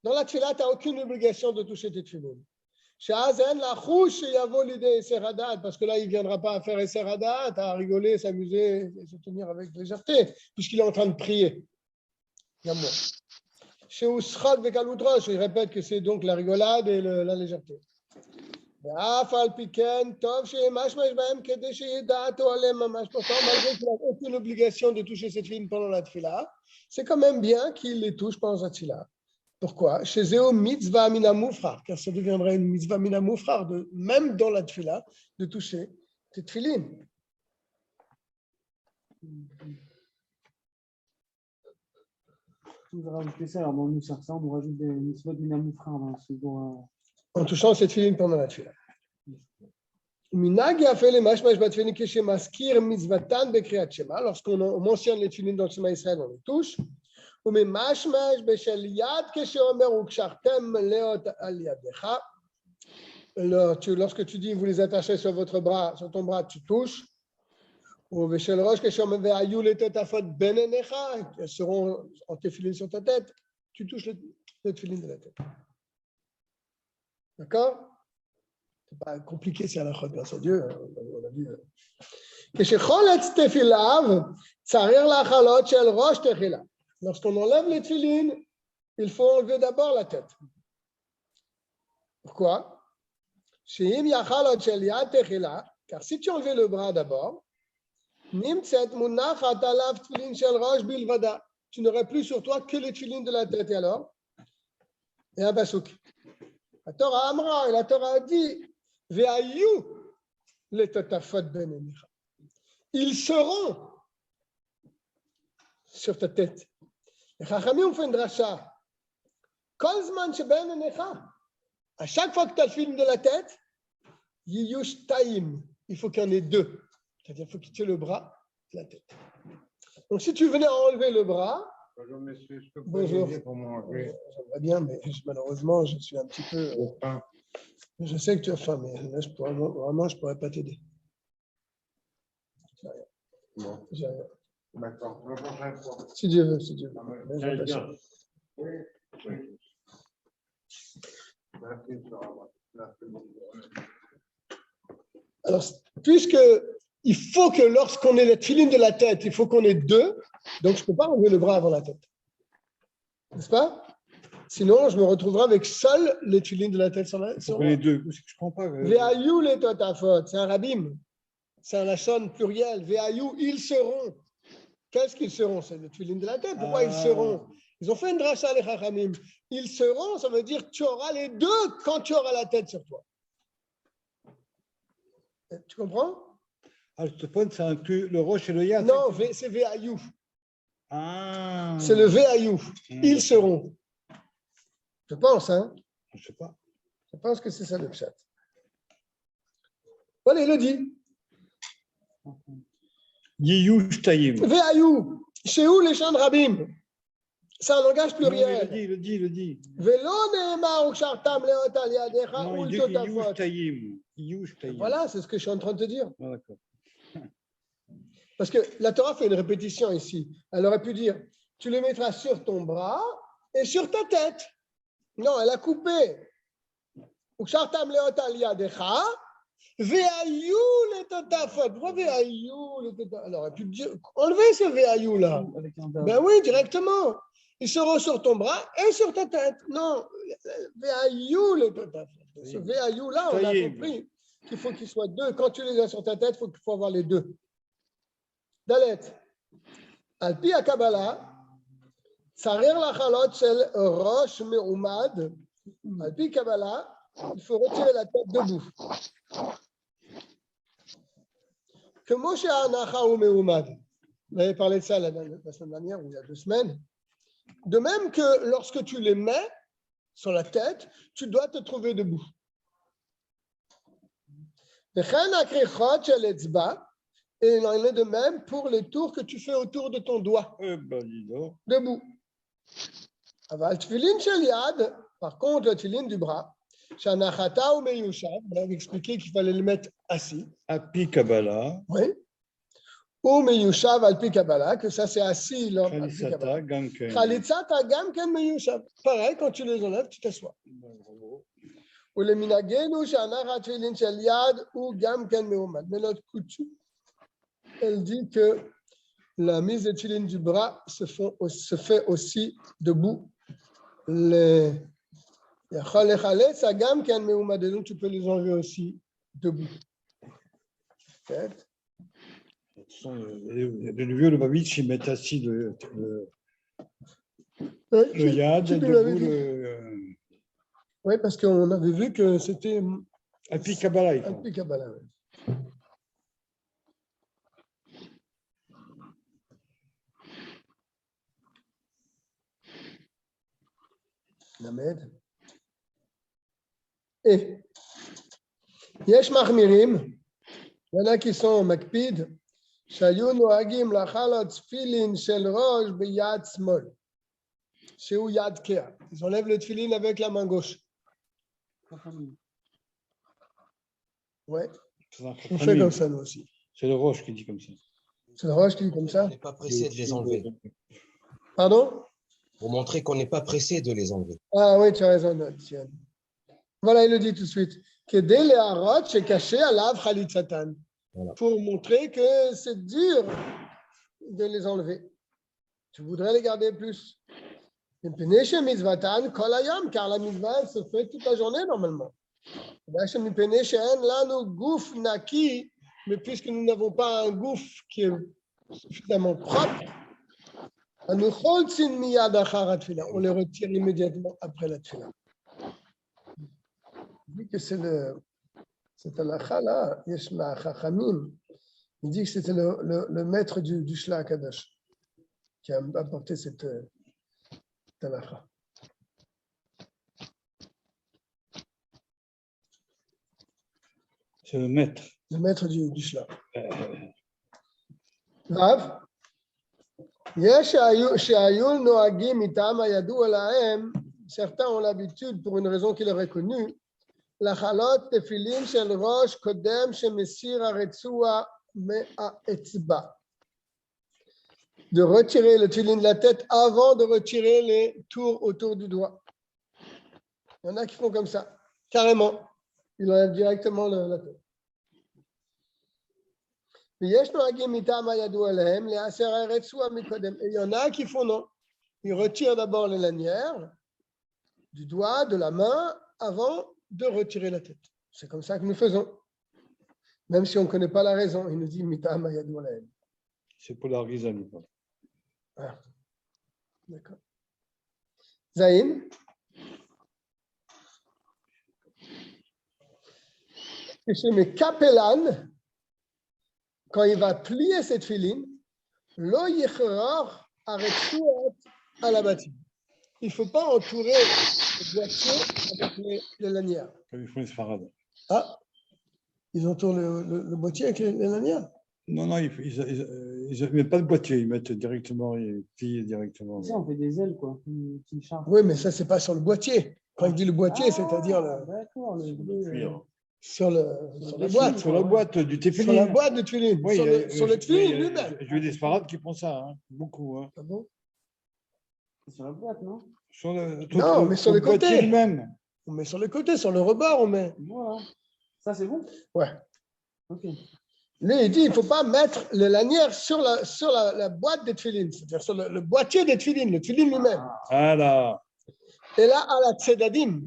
[SPEAKER 2] la tefila, tu n'as aucune obligation de toucher tes tefillin. Parce que là, il ne viendra pas à faire Eseradat, à rigoler, s'amuser, se tenir avec légèreté, puisqu'il est en train de prier. Chez Ousrak Vekaloutrosh, il répète que c'est donc la rigolade et la légèreté. Malgré qu'il n'a aucune obligation de toucher cette fille pendant la tefila, c'est quand même bien qu'il les touche pendant la tefila. Pourquoi? Chez Zéo mitzvah mina moufrar, car ça deviendrait une mitzvah mina moufrar, même dans la tefila, de toucher cette tefilin.
[SPEAKER 6] On va rajouter ça, alors dans le Moussar, ça, on nous rajoute des mitzvot mina moufrar.
[SPEAKER 2] En touchant cette tefilin pendant la tefila. Minag a fait les mashmash batfeni keshe maskir mitzvatan bekriyat shema. Lorsqu'on mentionne les tefilin dans le Shema Israël, on les touche. וממשמש בשל יד כשאומר וקשרתם לאות על ידך. Lorsque tu dis vous les attachez sur votre bras, sur ton bras, tu touches. ובשל ראש כשאומר והיו לטוטפות בין עיניך, elles seront en tefilin sur ta tête, tu touches le tefilin de la tête. D'accord? C'est pas compliqué, c'est à la chod grâce à Dieu. On a vu. כשחולץ תפיליו צריך להחלות של ראש תחילה. Lorsqu'on enlève les tefilin, il faut enlever d'abord la tête. Pourquoi? Car si tu enlèves le bras d'abord, tu n'aurais plus sur toi que les tefilin de la tête. Et alors? Et un basouk. La Torah Amra, et la Torah a dit, ils seront sur ta tête. Les Chachamim font une dracha. À chaque fois que tu as le film de la tête, il faut qu'il y en ait deux. C'est-à-dire qu'il faut que tu aies le bras et la tête. Donc si tu venais enlever le bras.
[SPEAKER 1] Bonjour monsieur, je peux vous
[SPEAKER 2] bonjour.
[SPEAKER 1] aider pour m'enlever?
[SPEAKER 2] J'aimerais bien, mais malheureusement, je suis un petit peu. Je sais que tu as faim, mais là, je ne pourrais pas t'aider.
[SPEAKER 1] Bon. D'accord, la prochaine fois.
[SPEAKER 2] Si Dieu veut, si Dieu veut.
[SPEAKER 1] Oui. Merci.
[SPEAKER 2] Alors, puisque il faut que lorsqu'on ait la tefilin de la tête, il faut qu'on ait deux, donc je ne peux pas enlever le bras avant la tête. N'est-ce pas? Sinon, je me retrouverai avec seul les tefilin de la tête sur la.
[SPEAKER 1] Sur les deux, je ne comprends pas.
[SPEAKER 2] Ve'ayu les totafot, c'est un rabim, c'est un lachon pluriel. Ve'ayu, ils seront. Qu'est-ce qu'ils seront? C'est les tefilin de la tête. Pourquoi ils seront? Ils ont fait une dracha les chachamim. Ils seront, ça veut dire tu auras les deux quand tu auras la tête sur toi. Tu comprends?
[SPEAKER 1] Le tefon, ça inclut le roche et le yad.
[SPEAKER 2] Non, c'est ve'ayu.
[SPEAKER 1] Ah.
[SPEAKER 2] C'est le ve'ayu. Ils seront. Je pense, hein?
[SPEAKER 1] Je ne sais pas.
[SPEAKER 2] Je pense que c'est ça le pshat. Voilà, il le dit.
[SPEAKER 1] Yiyu Shtayim.
[SPEAKER 2] Ve'ayu. Chez où les chants de Rabim? C'est un langage pluriel.
[SPEAKER 1] Il le dit.
[SPEAKER 2] Velo ne'emar ukshartam leot al yadecha
[SPEAKER 1] Non,
[SPEAKER 2] ul
[SPEAKER 1] il dit
[SPEAKER 2] totafot.
[SPEAKER 1] Yiyu Shtayim.
[SPEAKER 2] Voilà, c'est ce que je suis en train de te dire.
[SPEAKER 1] Ah, d'accord.
[SPEAKER 2] Parce que la Torah fait une répétition ici. Elle aurait pu dire, tu les mettras sur ton bras et sur ta tête. Non, elle a coupé. Ukshartam leot al yadecha. Ve'ayu le totafot. Pourquoi ve'ayu le totafot? Alors, elle a pu dire, enlevez ce ve'ayu là. Ben oui, directement. Ils seront sur ton bras et sur ta tête. Non, ve'ayu le totafot. Ce ve'ayu là, on a compris qu'il faut qu'il soit deux. Quand tu les as sur ta tête, il faut avoir les deux. Dalet. Al-pi ha-Kabbalah, tsarir lachalot shel rosh me'umad. Al-pi Kabbalah, il faut retirer la tête debout. Que Moshe Anacha ou Meumad, on avait parlé de ça la semaine dernière ou il y a 2 semaines. De même que lorsque tu les mets sur la tête, tu dois te trouver debout. Et il en est de même pour les tours que tu fais autour de ton doigt. Debout. Par contre, le tefilin du bras, Shanachata ou Meyushav, on avait expliqué qu'il fallait le mettre assis.
[SPEAKER 1] Alpi Kabbalah.
[SPEAKER 2] Oui. Ou Meyushav Alpi Kabbalah, que ça c'est assis.
[SPEAKER 1] Khalisata, Gamken.
[SPEAKER 2] Khalisata, Gamken, Meyushav. Pareil, quand tu les enlèves, tu t'assois. ולמנהגנו שהנח התפילין של יד הוא גם כן מעומד. Mais notre coutume, elle dit que la mise des tefilines du bras se fait aussi debout. יכול לחלץ גם כן מעומד, donc tu peux les enlever aussi debout.
[SPEAKER 1] Le vieux Lubavitch, ils mettent assis le yad, debout le...
[SPEAKER 2] Oui, parce qu'on avait vu que c'était
[SPEAKER 1] un pic Kabbalah.
[SPEAKER 2] Un pic Kabbalah, oui. למד. יש מחמירים, ואלה qui sont מקפיד, שהיו נוהגים לאכול תפילין של ראש ביד שמאל, שהוא יד קאה. Ils enlèvent le tefilin avec la main gauche. Ouais, on fait comme ça nous aussi.
[SPEAKER 1] C'est le Roche qui dit comme ça.
[SPEAKER 2] C'est le Roche qui dit comme ça.
[SPEAKER 7] On n'est pas pressé de les enlever.
[SPEAKER 2] Pardon?
[SPEAKER 7] Pour montrer qu'on n'est pas pressé de les enlever.
[SPEAKER 2] Ah oui, tu as raison, Tiens. Voilà, il le dit tout de suite. Pour montrer que c'est dur de les enlever. Tu voudrais les garder plus. Car la mitzvah se fait toute la journée normalement. Mais puisque nous n'avons pas un gouffre qui est suffisamment propre, on les retire immédiatement après la tefila. Il dit que c'est cette halakha là, Yeshma Chachamim. Il dit que c'était le maître du Shla Kadosh qui a apporté cette halakha.
[SPEAKER 1] C'est le maître.
[SPEAKER 2] Le maître du Shla. Rav. Certains ont l'habitude, pour une raison qui leur est connue, de retirer le tefilin de la tête avant de retirer les tours autour du doigt. Il y en a qui font comme ça, carrément. Ils enlèvent directement la tête. Et il y en a qui font non. Ils retirent d'abord les lanières du doigt, de la main, avant de retirer la tête. C'est comme ça que nous faisons. Même si on ne connaît pas la raison, il nous dit mitam ayadu alahem.
[SPEAKER 1] C'est pour la raison.
[SPEAKER 2] Ah. D'accord. Zayn. Et chez mes capellan, quand il va plier cette filine, lo yichror aretsuat à la bâtisse. Il ne faut pas entourer le boîtier avec les lanières.
[SPEAKER 1] Comme ils font les sfarades.
[SPEAKER 2] Ah, ils entourent le boîtier avec les lanières?
[SPEAKER 1] Non, ils ne mettent pas de boîtier, ils mettent directement, ils plient directement.
[SPEAKER 6] Ça, on fait des ailes, quoi. Qui chargent.
[SPEAKER 2] Oui, mais ça, ce n'est pas sur le boîtier. Quand il dit le boîtier, c'est-à-dire
[SPEAKER 6] d'accord,
[SPEAKER 2] sur la boîte.
[SPEAKER 1] Sur la boîte du tefilin.
[SPEAKER 2] Sur la boîte de tefilin.
[SPEAKER 1] Oui,
[SPEAKER 2] sur le tefilin lui-même.
[SPEAKER 1] J'ai vu des sfarades qui font ça, hein, beaucoup. Hein.
[SPEAKER 2] Ah bon?
[SPEAKER 6] Sur la boîte, non?
[SPEAKER 2] Non, mais sur le côté.
[SPEAKER 1] Lui-même.
[SPEAKER 2] On met sur le côté, sur le rebord, on met.
[SPEAKER 6] Voilà. Ça, c'est bon?
[SPEAKER 2] Ouais.
[SPEAKER 6] Ok.
[SPEAKER 2] Lui, il dit il ne faut pas mettre les lanières sur la boîte des tefilin, c'est-à-dire sur le boîtier des tefilin, le tefilin lui-même.
[SPEAKER 1] Voilà.
[SPEAKER 2] Et là, à la tzedadim,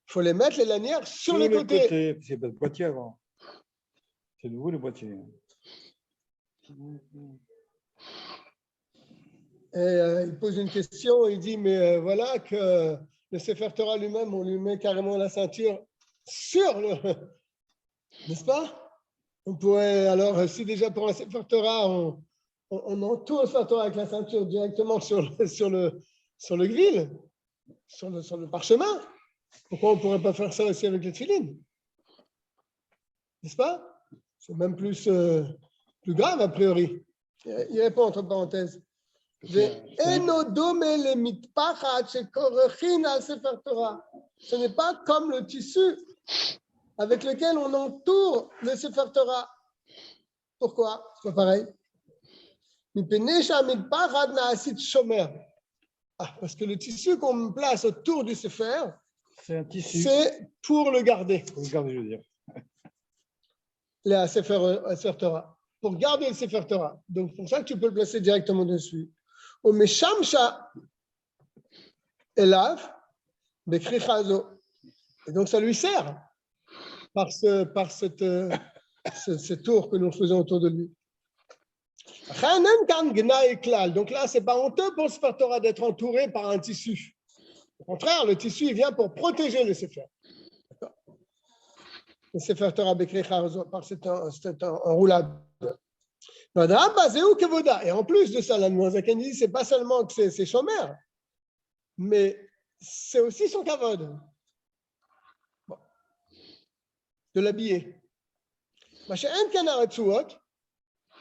[SPEAKER 2] il faut les mettre les lanières sur les côtés.
[SPEAKER 1] C'est pas le boîtier avant. C'est nouveau le boîtier.
[SPEAKER 2] Et il pose une question, il dit, mais voilà que le Sefer Torah lui-même, on lui met carrément la ceinture sur le... N'est-ce pas? On pourrait, alors, si déjà pour un Sefer Torah, on entoure le Sefer Torah avec la ceinture directement sur le grill, sur le parchemin, pourquoi on ne pourrait pas faire ça aussi avec les tefilin? N'est-ce pas? C'est même plus grave, a priori. Il répond entre parenthèses. Ce n'est pas comme le tissu avec lequel on entoure le Sefer Torah. Pourquoi? C'est pas pareil. Parce que le tissu qu'on place autour du Sefer,
[SPEAKER 1] C'est un tissu.
[SPEAKER 2] C'est pour le garder.
[SPEAKER 1] Regardez, je veux dire.
[SPEAKER 2] Le Sefer Torah. Pour garder le Sefer Torah. Donc, pour ça que tu peux le placer directement dessus. Au Meshamsha Elav, Bekri Chazo. Et donc, ça lui sert par cette tour que nous faisons autour de lui. Donc là, c'est pas honteux pour le Sefer Torah d'être entouré par un tissu. Au contraire, le tissu, il vient pour protéger le Sefer. Le Sefer Torah Bekri Chazo, par cette enroulade. Et en plus de ça, la Noazaken dit, c'est pas seulement que c'est Shomer, mais c'est aussi son kavod. Bon. De l'habiller.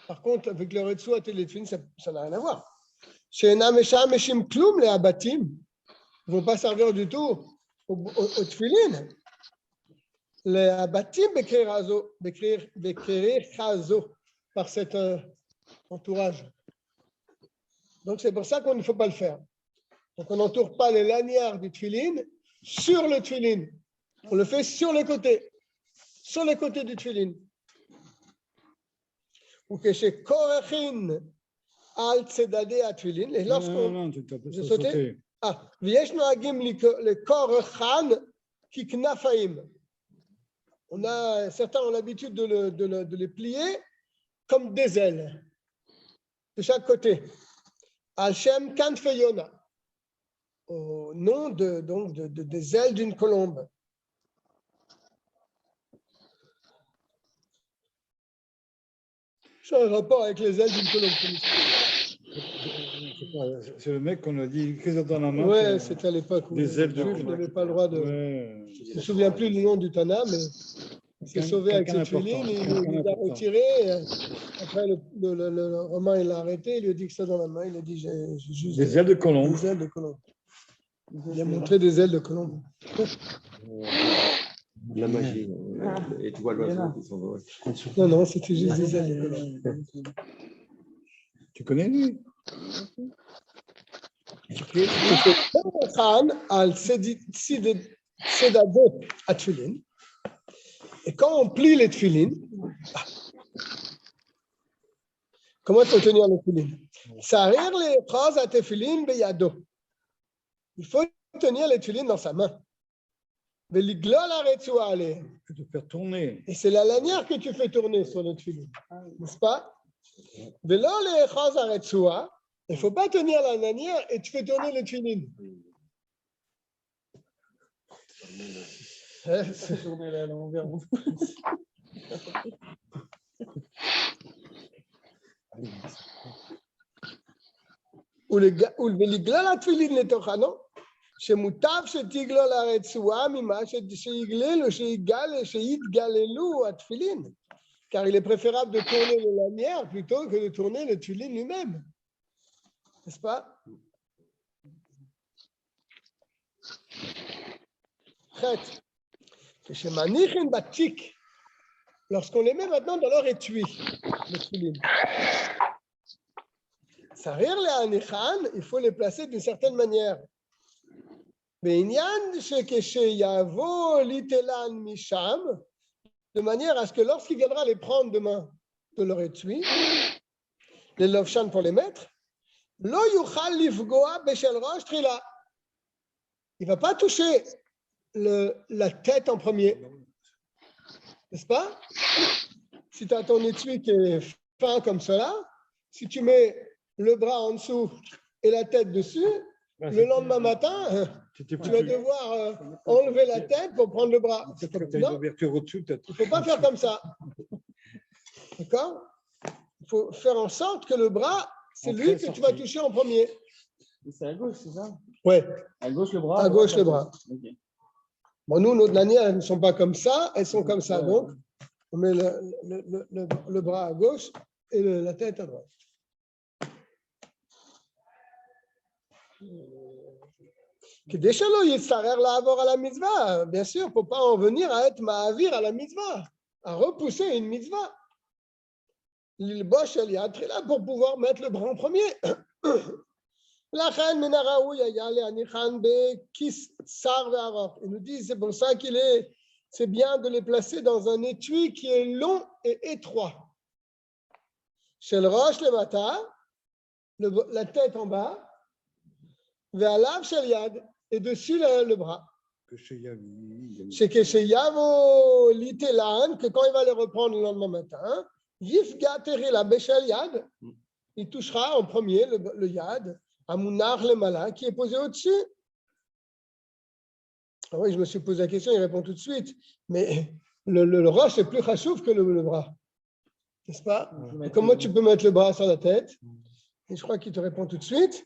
[SPEAKER 2] Par contre, avec le retsuot et les tefilin, ça n'a rien à voir. Ils ne vont pas servir du tout au tefilin. Les abatim bekrir chazo par cet entourage. Donc c'est pour ça qu'on ne faut pas le faire. Donc on n'entoure pas les lanières du tefilin sur le tefilin. On le fait sur les côtés du tefilin. Ou que chez Korechin al tzedadé à tefilin. Et lorsqu'on
[SPEAKER 1] Non, tu t'as
[SPEAKER 2] j'ai sauté. Ah, v'yesh noagim le Korechan ki knafaim. Certains ont l'habitude de les plier comme des ailes de chaque côté. Al-Shem Kanfeyona, au nom des ailes d'une colombe. C'est un rapport avec les ailes d'une colombe.
[SPEAKER 1] C'est le mec qu'on a dit qu'est-ce que dans la main.
[SPEAKER 2] Ouais, c'était à l'époque où
[SPEAKER 1] des ailes de
[SPEAKER 2] je n'avais pas le droit de.
[SPEAKER 1] Ouais.
[SPEAKER 2] Je ne me souviens plus du nom du Tana, mais il s'est sauvé avec ses tuilines, il l'a retiré. Après, le Romain, il l'a arrêté, il lui a dit que ça dans la main. Il a dit j'ai juste
[SPEAKER 1] Des ailes de colombe.
[SPEAKER 2] des ailes de colombe. Il a montré des ailes de colombe.
[SPEAKER 3] La magie. Et tu vois l'oiseau qui s'envole.
[SPEAKER 2] Non, c'était juste des ailes de colombe.
[SPEAKER 1] Tu connais lui?
[SPEAKER 2] Et quand on plie les tefilin, comment il faut tenir les tefilin? Sarir les phrases à tefilin beyado. Il faut tenir les tefilin dans sa main. De
[SPEAKER 1] faire tourner.
[SPEAKER 2] Et c'est la lanière que tu fais tourner sur le tefilin, n'est-ce pas? Il ne faut pas tenir la lanière et tu fais tourner le tefilin.
[SPEAKER 6] Tourner là à l'envers.
[SPEAKER 2] ולגלל התפילין לתוכנו, שמוטב שתגלול הרצועה ממה שיתגללו התפילין. Car il est préférable de tourner les lanières plutôt que de tourner le tefilin lui-même. N'est-ce pas? Lorsqu'on les met maintenant dans leur étui, le tefilin. Sarir les anichan, il faut les placer d'une certaine manière. De manière à ce que lorsqu'il viendra les prendre demain de leur étui, les lovshan pour les mettre, il ne va pas toucher la tête en premier. N'est-ce pas? Si tu as ton étui qui est fin comme cela, si tu mets le bras en dessous et la tête dessus, le lendemain matin, tu vas devoir enlever la tête pour prendre le bras.
[SPEAKER 1] Tu as une ouverture au-dessus, peut-être.
[SPEAKER 2] Il ne faut pas faire comme ça. D'accord? Il faut faire en sorte que le bras, c'est lui que tu vas toucher en premier.
[SPEAKER 6] C'est à gauche, c'est ça?
[SPEAKER 2] Oui.
[SPEAKER 6] À gauche le bras?
[SPEAKER 2] À gauche le bras.
[SPEAKER 6] Okay.
[SPEAKER 2] Bon, nous, nos lanières, elles ne sont pas comme ça, elles sont comme ça. Donc, on met le bras à gauche et la tête à droite. Bien sûr, il ne faut pas en venir à être ma'avir à la mitzvah, à repousser une mitzvah. L'ilbosh, elle y a là pour pouvoir mettre le bras en premier. לכן מן הראוי היה להניחן בכיסר וארוך. Ils nous disent, c'est pour ça c'est bien de les placer dans un étui qui est long et étroit. Chez le roche le matin, la tête en bas, ועליו של יד, et dessus le bras. Chez Kesheyavo l'itelan, que quand il va le reprendre le lendemain matin, Yifga Terila Beshel Yad, il touchera en premier le yad, à Mounar le Mala, qui est posé au-dessus. Ah oui, je me suis posé la question, il répond tout de suite. Mais le roche est plus chachouf que le bras. N'est-ce pas? Comment tu peux mettre le bras sur la tête? Et je crois qu'il te répond tout de suite.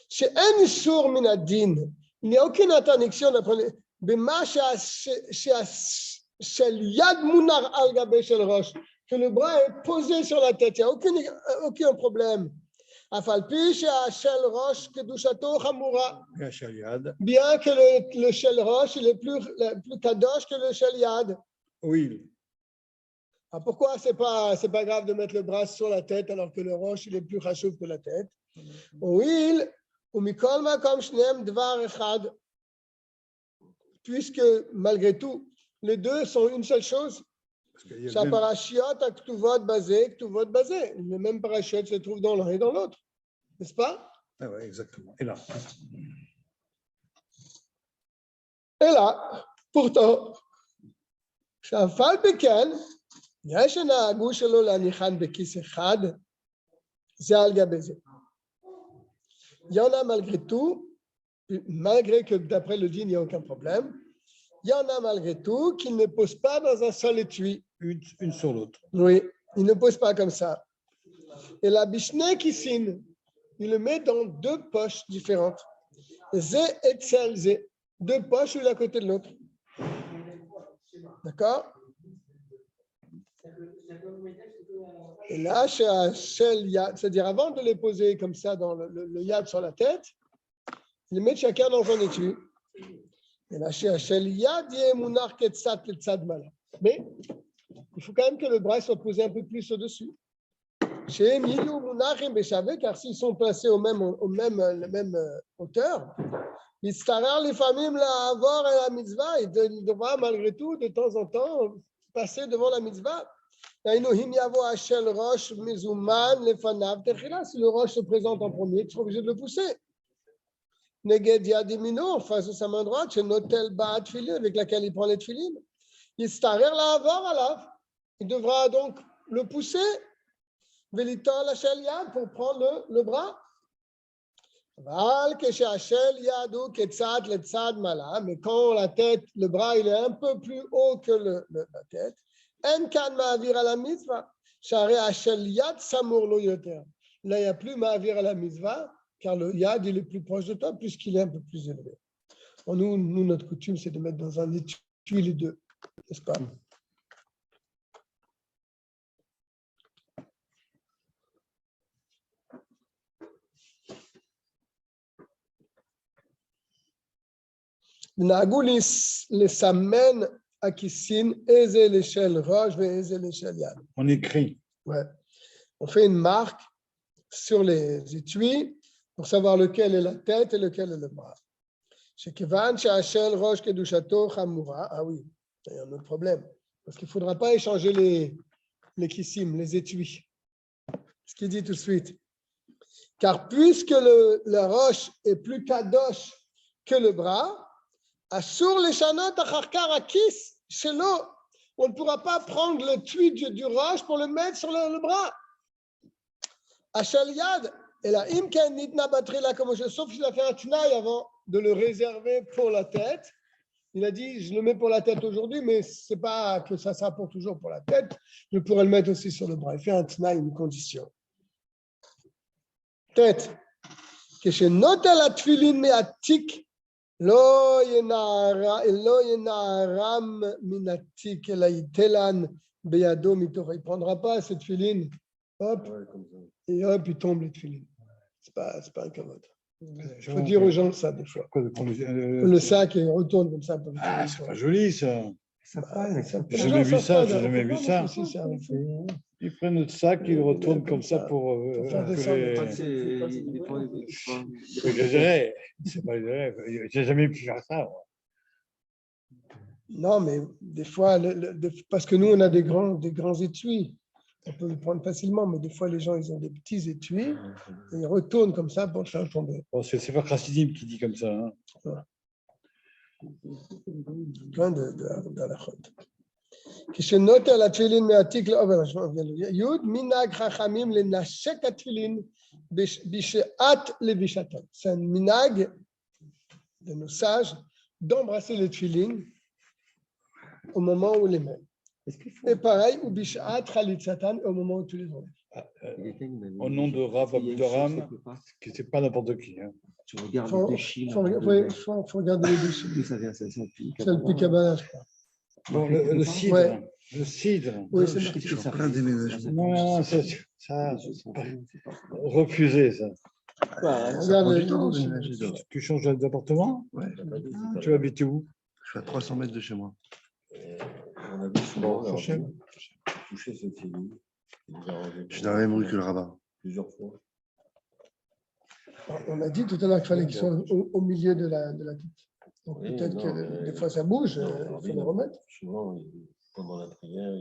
[SPEAKER 2] Chez Enishur Minadin, il n'y a aucune interdiction d'après que le bras est posé sur la tête, il n'y a aucun problème. Bien que le shel roche il est plus kadosh que le shel yad.
[SPEAKER 1] Oui.
[SPEAKER 2] Alors pourquoi c'est pas grave de mettre le bras sur la tête alors que le roche il est plus chachouf que la tête? Oui, puisque malgré tout, les deux sont une seule chose. Les mêmes parachutes se trouvent dans l'un et dans l'autre. N'est-ce pas?
[SPEAKER 1] Ah oui, exactement. Et
[SPEAKER 2] là, pourtant, il y en a malgré tout, malgré que d'après le din, il n'y a aucun problème, il y en a malgré tout qui ne posent pas dans un seul étui.
[SPEAKER 1] une sur l'autre.
[SPEAKER 2] Oui, ils ne posent pas comme ça. Et la bishne qui signe, il le met dans deux poches différentes. Zé et tzel, deux poches l'une à côté de l'autre. D'accord? Et là, c'est-à-dire avant de les poser comme ça dans le yad sur la tête, ils les mettent chacun dans un étui. Et là, mais il faut quand même que le bras soit posé un peu plus au-dessus. Car s'ils sont placés la même hauteur, il devra malgré tout de temps en temps passer devant la mitzvah. Si le roche se présente en premier, tu seras obligé de le pousser. Neged Yadimino, en face de sa main droite, chez Notel Ba'at Tfilin, avec laquelle il prend les tfilin. Il devra donc le pousser, Velita la shel yad, pour prendre le bras. Mais quand la tête, le bras, il est un peu plus haut que la tête, en kan ma'avir à la mitzvah, share ashel yad samur lo yoter. Là, il n'y a plus ma'avir à la mitzvah, car le yad, il est plus proche de toi, puisqu'il est un peu plus élevé. Bon, nous, notre coutume, c'est de mettre dans un étui les deux, n'est-ce pas? נהגו לסמן הכיסים איזה לשל ראש ואיזה לשל יד.
[SPEAKER 1] On écrit.
[SPEAKER 2] Ouais. On fait une marque sur les étuis pour savoir lequel est la tête et lequel est le bras. שכיוון שהשל ראש קדושתו חמורה, ah oui, il y a un autre problème, parce qu'il ne faudra pas échanger les kissim, les étuis. Ce qu'il dit tout de suite. Car puisque la roche est plus kadosh que le bras, Assur les chanot acharkar akis, chez l'eau, on ne pourra pas prendre le tuyau du roche pour le mettre sur le bras. Achel yad, et la imken nitna batrila comme je, sauf s'il a fait un tunaï avant de le réserver pour la tête. Il a dit, je le mets pour la tête aujourd'hui, mais c'est pas que ça sera pour toujours pour la tête. Je pourrais le mettre aussi sur le bras. Il fait un tunaï, une condition. Tête. Que chez notel la tfilin me atik. Il ne prendra pas cette filine, hop, et hop, il tombe les filines. C'est pas un kavod. Il faut dire aux gens ça des fois. Le sac, il retourne comme ça.
[SPEAKER 1] Ah, c'est pas joli ça.
[SPEAKER 3] Ça passe.
[SPEAKER 1] J'ai jamais vu ça, j'ai jamais vu ça. Ils prennent notre sac, ils le retournent comme ça pour
[SPEAKER 2] faire descendre.
[SPEAKER 1] exagérer. C'est pas exagéré. J'ai jamais pu faire ça. Moi.
[SPEAKER 2] Non, mais des fois, parce que nous, on a des grands étuis. On peut le prendre facilement, mais des fois, les gens, ils ont des petits étuis et ils retournent comme ça pour le faire tomber.
[SPEAKER 1] Bon, c'est pas Chassidim qui dit comme ça. Hein.
[SPEAKER 2] Plein d'halachot. כשנוטה על התפילין מעתיק לעובר, י' מנהג חכמים לנשק התפילין בשעת לבישתם. C'est un minhag de nos sages d'embrasser les tefilines au moment où les met. Et pareil, ou bishat khalitzatan au moment où tu les enlèves.
[SPEAKER 1] Au nom de Rav Abduram, qui c'est pas n'importe qui. Hein.
[SPEAKER 3] Tu regardes
[SPEAKER 2] Faut regarder les déchets.
[SPEAKER 3] Ça vient, ça pique.
[SPEAKER 2] C'est le Picabana, je crois.
[SPEAKER 1] Bon, le cidre.
[SPEAKER 2] Ouais.
[SPEAKER 1] Le cidre.
[SPEAKER 2] Oui, c'est
[SPEAKER 5] Je
[SPEAKER 2] marqué.
[SPEAKER 5] suis en plein déménagement.
[SPEAKER 1] Non, ça refusé, ça.
[SPEAKER 2] Regarde les déchets.
[SPEAKER 1] Tu changes d'appartement?
[SPEAKER 5] Ouais.
[SPEAKER 1] Tu habites où?
[SPEAKER 5] Je suis à 300 mètres de chez moi.
[SPEAKER 4] On a vu souvent
[SPEAKER 1] Bon, prochaine.
[SPEAKER 4] toucher cette cellule.
[SPEAKER 5] Je suis dans la même rue que le rabbin.
[SPEAKER 4] Plusieurs fois.
[SPEAKER 2] On a dit tout à l'heure qu'il fallait qu'ils soient au milieu de la tête. Donc
[SPEAKER 4] Oui,
[SPEAKER 2] peut-être
[SPEAKER 4] non,
[SPEAKER 2] que
[SPEAKER 4] mais-
[SPEAKER 2] des fois ça bouge,
[SPEAKER 4] Non,
[SPEAKER 2] il faut
[SPEAKER 4] oui,
[SPEAKER 2] les remettre.
[SPEAKER 4] souvent, pendant la prière,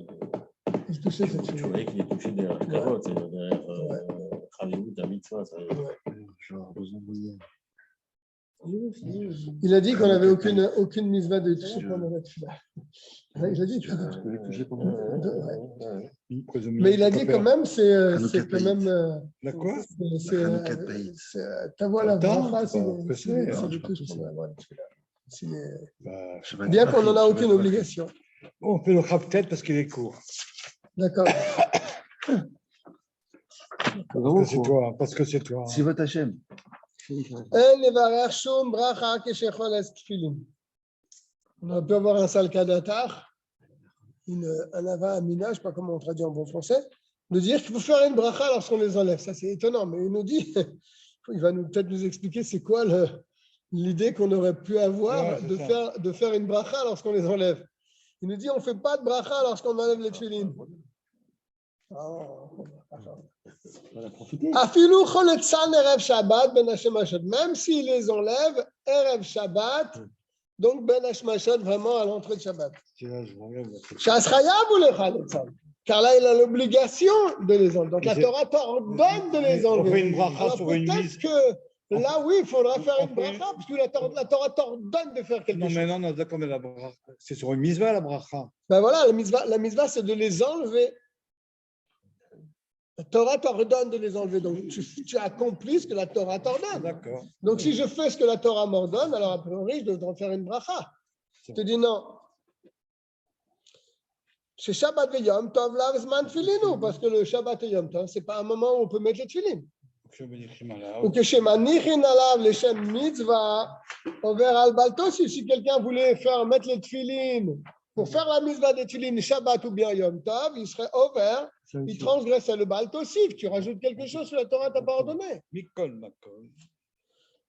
[SPEAKER 2] Il touchait cette
[SPEAKER 4] tu
[SPEAKER 2] cellule.
[SPEAKER 4] voyais qu'il est touché derrière la carotte, derrière Kraviout, la mitzvah.
[SPEAKER 5] Je vais avoir besoin de vous.
[SPEAKER 2] Il a dit qu'on n'avait aucune mitzvah de toucher pendant la tefila. Il a dit
[SPEAKER 5] Tu peux les toucher pendant
[SPEAKER 2] mais il a dit quand même, c'est quand même.
[SPEAKER 1] La quoi?
[SPEAKER 2] Ta voix la
[SPEAKER 1] Attends,
[SPEAKER 2] bracha,
[SPEAKER 1] c'est
[SPEAKER 2] c'est
[SPEAKER 1] pas-
[SPEAKER 2] des touches pendant la tefila.
[SPEAKER 1] Bah,
[SPEAKER 5] Je sais pas
[SPEAKER 2] Bien
[SPEAKER 5] qui-
[SPEAKER 2] qu'on n'en a
[SPEAKER 5] je sais
[SPEAKER 2] aucune
[SPEAKER 5] pas qui-
[SPEAKER 2] obligation.
[SPEAKER 1] on fait le peut-être parce qu'il est court.
[SPEAKER 2] D'accord.
[SPEAKER 1] Parce que c'est toi. Parce que c'est toi.
[SPEAKER 5] Si votre Hachem.
[SPEAKER 2] אין לברך שום ברכה כשחולס תפילין. On aurait pu avoir un salkadatar, un ava amina, je ne sais pas comment on traduit en bon français, de dire qu'il faut faire une bracha lorsqu'on les enlève. Ça, c'est étonnant, mais il nous dit, il va peut-être nous expliquer c'est quoi l'idée qu'on aurait pu avoir de faire une bracha lorsqu'on les enlève. Il nous dit on ne fait pas de bracha lorsqu'on enlève les tefilines. Afilou choletzan erev Shabbat ben hashemashot, même s'il les enlève erev Shabbat, donc ben hashemashot vraiment à l'entrée de Shabbat. Shas chayav ou le choletzan, car là il a l'obligation de les enlever. Donc la Torah t'ordonne de les enlever.
[SPEAKER 1] On fait une bracha
[SPEAKER 2] Alors
[SPEAKER 1] sur une mise.
[SPEAKER 2] peut-être que là oui, il faudra faire une bracha parce que la Torah t'ordonne de faire quelque
[SPEAKER 1] Non,
[SPEAKER 2] chose.
[SPEAKER 1] mais non, d'accord, mais la bracha. C'est sur une mitzvah, la bracha.
[SPEAKER 2] Ben voilà, la mitzvah c'est de les enlever. La Torah t'ordonne de les enlever, donc tu accomplis ce que la Torah t'ordonne.
[SPEAKER 1] D'accord.
[SPEAKER 2] Donc si je fais ce que la Torah m'ordonne, alors a priori je devrais faire une bracha. Je te dis non. C'est Shabbat et Yom Tov lav zman tfilinu, parce que le Shabbat et Yom Tov, c'est pas un moment où on peut mettre les tfilines. Ou que chez Manichin alav les shem mitzvah over al baltosi, si quelqu'un voulait mettre les tfilines pour faire la mitzvah des tfilines Shabbat ou bien Yom Tov, il serait over. Il transgresse le Baal Tossif, tu rajoutes quelque chose que la Torah t'a pas ordonné.
[SPEAKER 1] Mikol, Makol.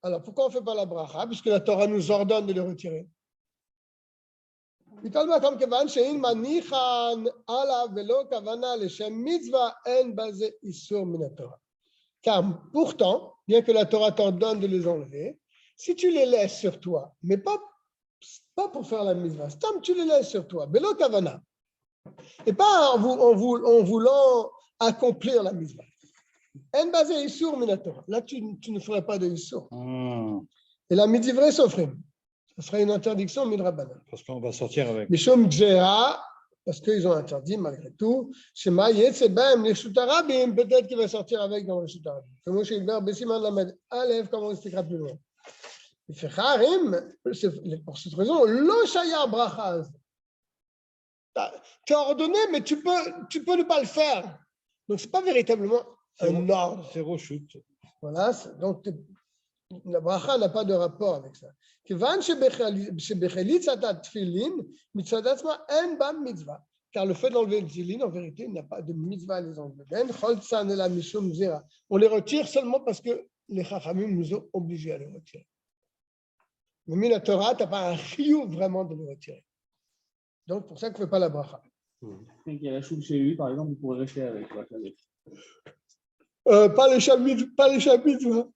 [SPEAKER 2] Alors pourquoi on ne fait pas la bracha? Puisque la Torah nous ordonne de les retirer. Car pourtant, bien que la Torah t'ordonne de les enlever, si tu les laisses sur toi, mais pas pour faire la mitzvah, tu les laisses sur toi, Belo Kavana. Et pas en voulant accomplir la mitzvah. En basé Issour minatora. Là, tu ne ferais pas de Issour. Et la midivre sofrim. Ce serait une interdiction midrabanan.
[SPEAKER 1] Parce qu'on va sortir avec.
[SPEAKER 2] Mishom Gzera, parce qu'ils ont interdit malgré tout. Shema Yetzebem, les Shutarabim, peut-être qu'il va sortir avec dans le Shutarabim. Comme chez Hubert Bessiman Lamed Aleph, comme on expliquera plus loin. Il fait Charim, pour cette raison, Lo Shaya Brachaz. Tu as ordonné, mais tu peux ne pas le faire. Donc, ce n'est pas véritablement un ordre.
[SPEAKER 1] C'est rochut.
[SPEAKER 2] Voilà, donc la bracha n'a pas de rapport avec ça. Car le fait d'enlever le tefillin, en vérité, il n'y a pas de mitzvah à les enlever. On les retire seulement parce que les chachamim nous ont obligés à les retirer. Mais la Torah, tu n'as pas un chiyuv vraiment de les retirer. Donc, pour ça qu'on ne fait pas la bracha.
[SPEAKER 6] Quelqu'un qui a la choule chez lui, par exemple, il pourrait rester avec.
[SPEAKER 2] Pas les chapitres. Hein.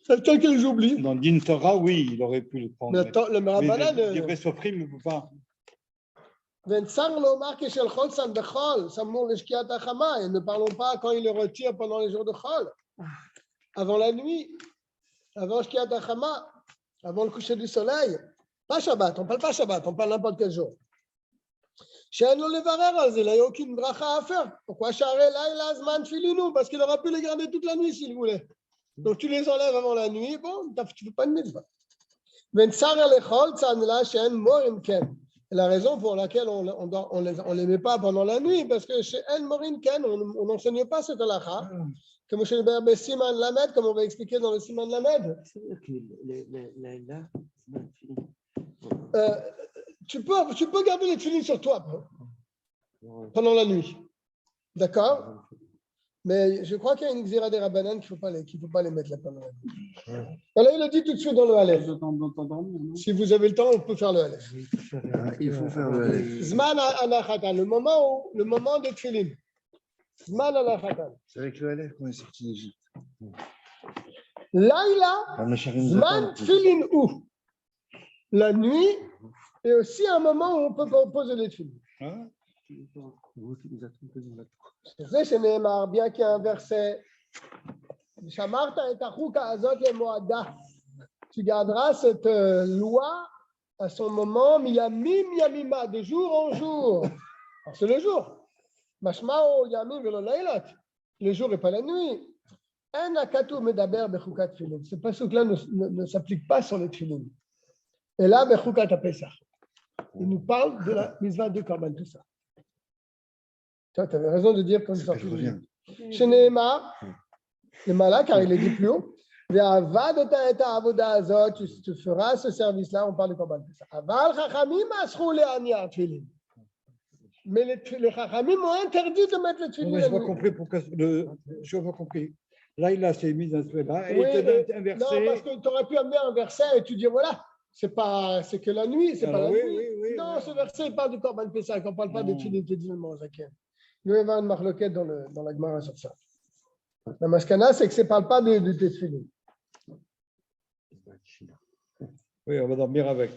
[SPEAKER 2] C'est tel que les oublie.
[SPEAKER 1] Dans Din Torah, oui, il aurait pu le prendre.
[SPEAKER 2] Mais attends, le Marabanan.
[SPEAKER 1] Divrei Sofrim ne peut pas.
[SPEAKER 2] Et ne parlons pas quand il le retire pendant les jours de Chol. Avant la nuit, avant Shkiat HaChama, avant le coucher du soleil. Pas Shabbat, on ne parle pas Shabbat, on parle n'importe quel jour. She'en lo levarer, il n'y a aucune bracha à faire. Pourquoi Sharei Laila Zman Tfilinu? Parce qu'il aurait pu les garder toute la nuit s'il voulait. Donc tu les enlèves avant la nuit, bon, tu ne fais pas de mitzvah. La raison pour laquelle on ne les met pas pendant la nuit, parce que chez En Morin Ken, on n'enseigne pas cette halakha, comme chez le Berbe Siman Lamed, comme on va expliquer dans le Siman Lamed.
[SPEAKER 3] C'est-à-dire que
[SPEAKER 2] Tu peux garder les tefilines sur toi pendant la nuit. D'accord? Mais je crois qu'il y a une xéra des Rabbanan qu'il ne faut pas les mettre là pendant la nuit. Voilà, il le dit tout de suite dans le Aleph. Si vous avez le temps, on peut faire le Aleph.
[SPEAKER 5] Il faut faire le Aleph.
[SPEAKER 2] Zman anachatan, le moment des tefilines. Zman anachatan.
[SPEAKER 5] C'est avec le Aleph qu'on est sorti d'Égypte.
[SPEAKER 2] Laïla, Zman tefilin où? La nuit, et aussi un moment où on peut poser les tefilines. C'est chez Nehemar, bien qu'il y ait un verset. Shamarta et Tachuka Azot le Moada. Tu garderas cette loi à son moment, miyamim yamima, de jour en jour. Alors, c'est le jour. Mashmao yamim velo lailot. Le jour et pas la nuit. En akatu medaber bechukat tefillin. Ce passage-là ne s'applique pas sur les tefillin. Et là, bechukat apesach. Il nous parle de la mitzvah de Korban, tout ça. Tu avais raison de dire comme ça. Chez Nehemar, le malak, car il est dit plus haut, tu feras ce service-là, on parle de Korban. Mais les Chachamim m'ont interdit de mettre le tefillin.
[SPEAKER 1] Je n'ai pas compris pourquoi. Je n'ai pas compris. Là, il s'est mis dans ce là et il était inversé.
[SPEAKER 2] Non, parce que tu aurais pu amener un verset et tu dis voilà, c'est que la nuit, c'est pas la nuit. Non, ce verset, il parle du Korban Pessah, on ne parle pas de tefillin qui est divinement Zaken. Il y a une marloquette dans la Gemara sur ça. La maskana, c'est que ça ne parle pas de tefillin.
[SPEAKER 1] Oui, on va dormir avec.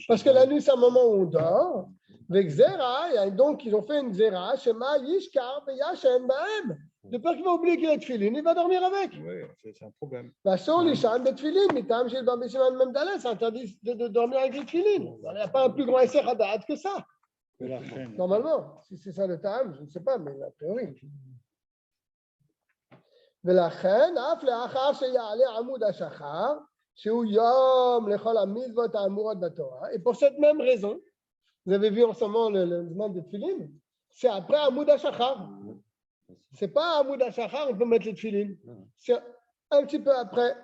[SPEAKER 2] Parce que la nuit, c'est un moment où on dort. Donc, ils ont fait une zera. De peur qu'il va oublier qu'il a tefillin, il va dormir avec.
[SPEAKER 1] Oui, c'est un problème.
[SPEAKER 2] C'est interdit de dormir avec les tefillin. Il n'y a pas un plus grand essai hadat que ça. Normalement, si c'est ça le tam, je ne sais pas, mais la théorie. ולכן, אף לאחר שיעלה עמוד השחר, שהוא יום לכל המצוות האמורות בתורה, et pour cette même raison, vous avez vu en ce moment le demande de tefillin, c'est après Amoud HaShachar. C'est pas Amoud HaShachar, on peut mettre les tefillin. C'est un petit peu après.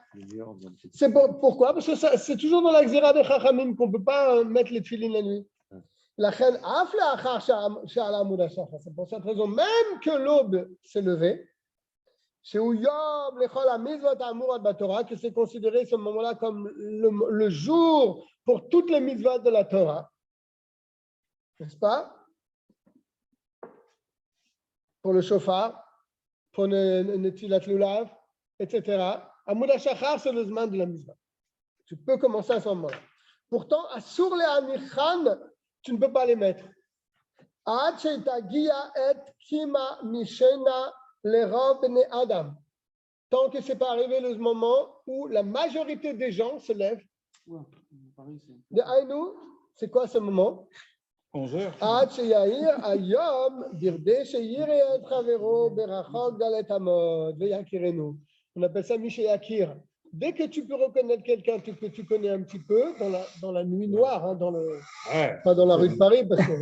[SPEAKER 2] C'est pourquoi? Parce que c'est toujours dans la xéra des Chachamim qu'on ne peut pas mettre les tefillin la nuit. לכן, אף לאחר שעלה עמוד השחר, c'est pour cette raison, même que l'aube s'est levée, que c'est considéré ce moment-là comme le jour pour toutes les mitzvot de la Torah. N'est-ce pas? Pour le shofar, pour le netilat lulav, etc. Amud HaShachar, c'est le zman de la mitzvah. Tu peux commencer à ce moment-là. Pourtant, Asur le Anichan, tu ne peux pas les mettre. Ad sheitagia et kima mishena les robes de Adam. Tant que ce n'est pas arrivé le moment où la majorité des gens se lèvent. De Aïnou, c'est quoi ce moment?
[SPEAKER 1] 11 heures.
[SPEAKER 2] On appelle ça Miché Yakir. Dès que tu peux reconnaître quelqu'un que tu connais un petit peu dans la nuit noire, hein, pas dans la rue de Paris, parce que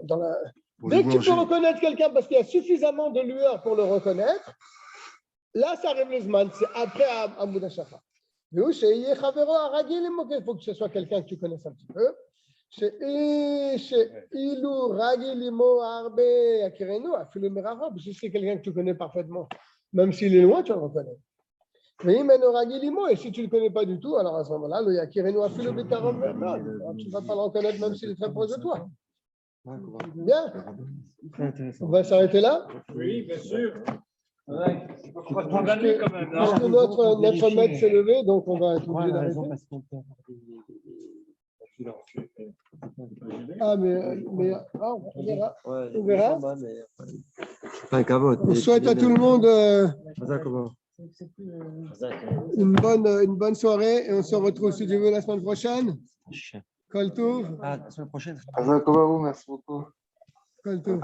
[SPEAKER 2] dans la. Dès que tu peux reconnaître quelqu'un parce qu'il y a suffisamment de lueur pour le reconnaître, là, ça arrive le Zman, c'est après Amoud HaShachar. Il faut que ce soit quelqu'un que tu connaisses un petit peu. Si c'est quelqu'un que tu connais parfaitement, même s'il est loin, tu le reconnais. Oui, mais Noragilimo, et si tu ne le connais pas du tout, alors à ce moment-là, le Yakireno a fait le Betarom, tu ne vas pas le reconnaître même s'il est très proche de toi. Bien. On va s'arrêter là.
[SPEAKER 6] Oui, bien sûr. Ouais.
[SPEAKER 2] Parce que notre maître s'est levé, donc on va être obligé d'arrêter. Ah, mais on verra. On verra. On souhaite à tout le monde une bonne soirée et on se retrouve si Dieu veut la semaine prochaine. Koltou.
[SPEAKER 3] La semaine prochaine.
[SPEAKER 5] Merci beaucoup.
[SPEAKER 2] Koltou.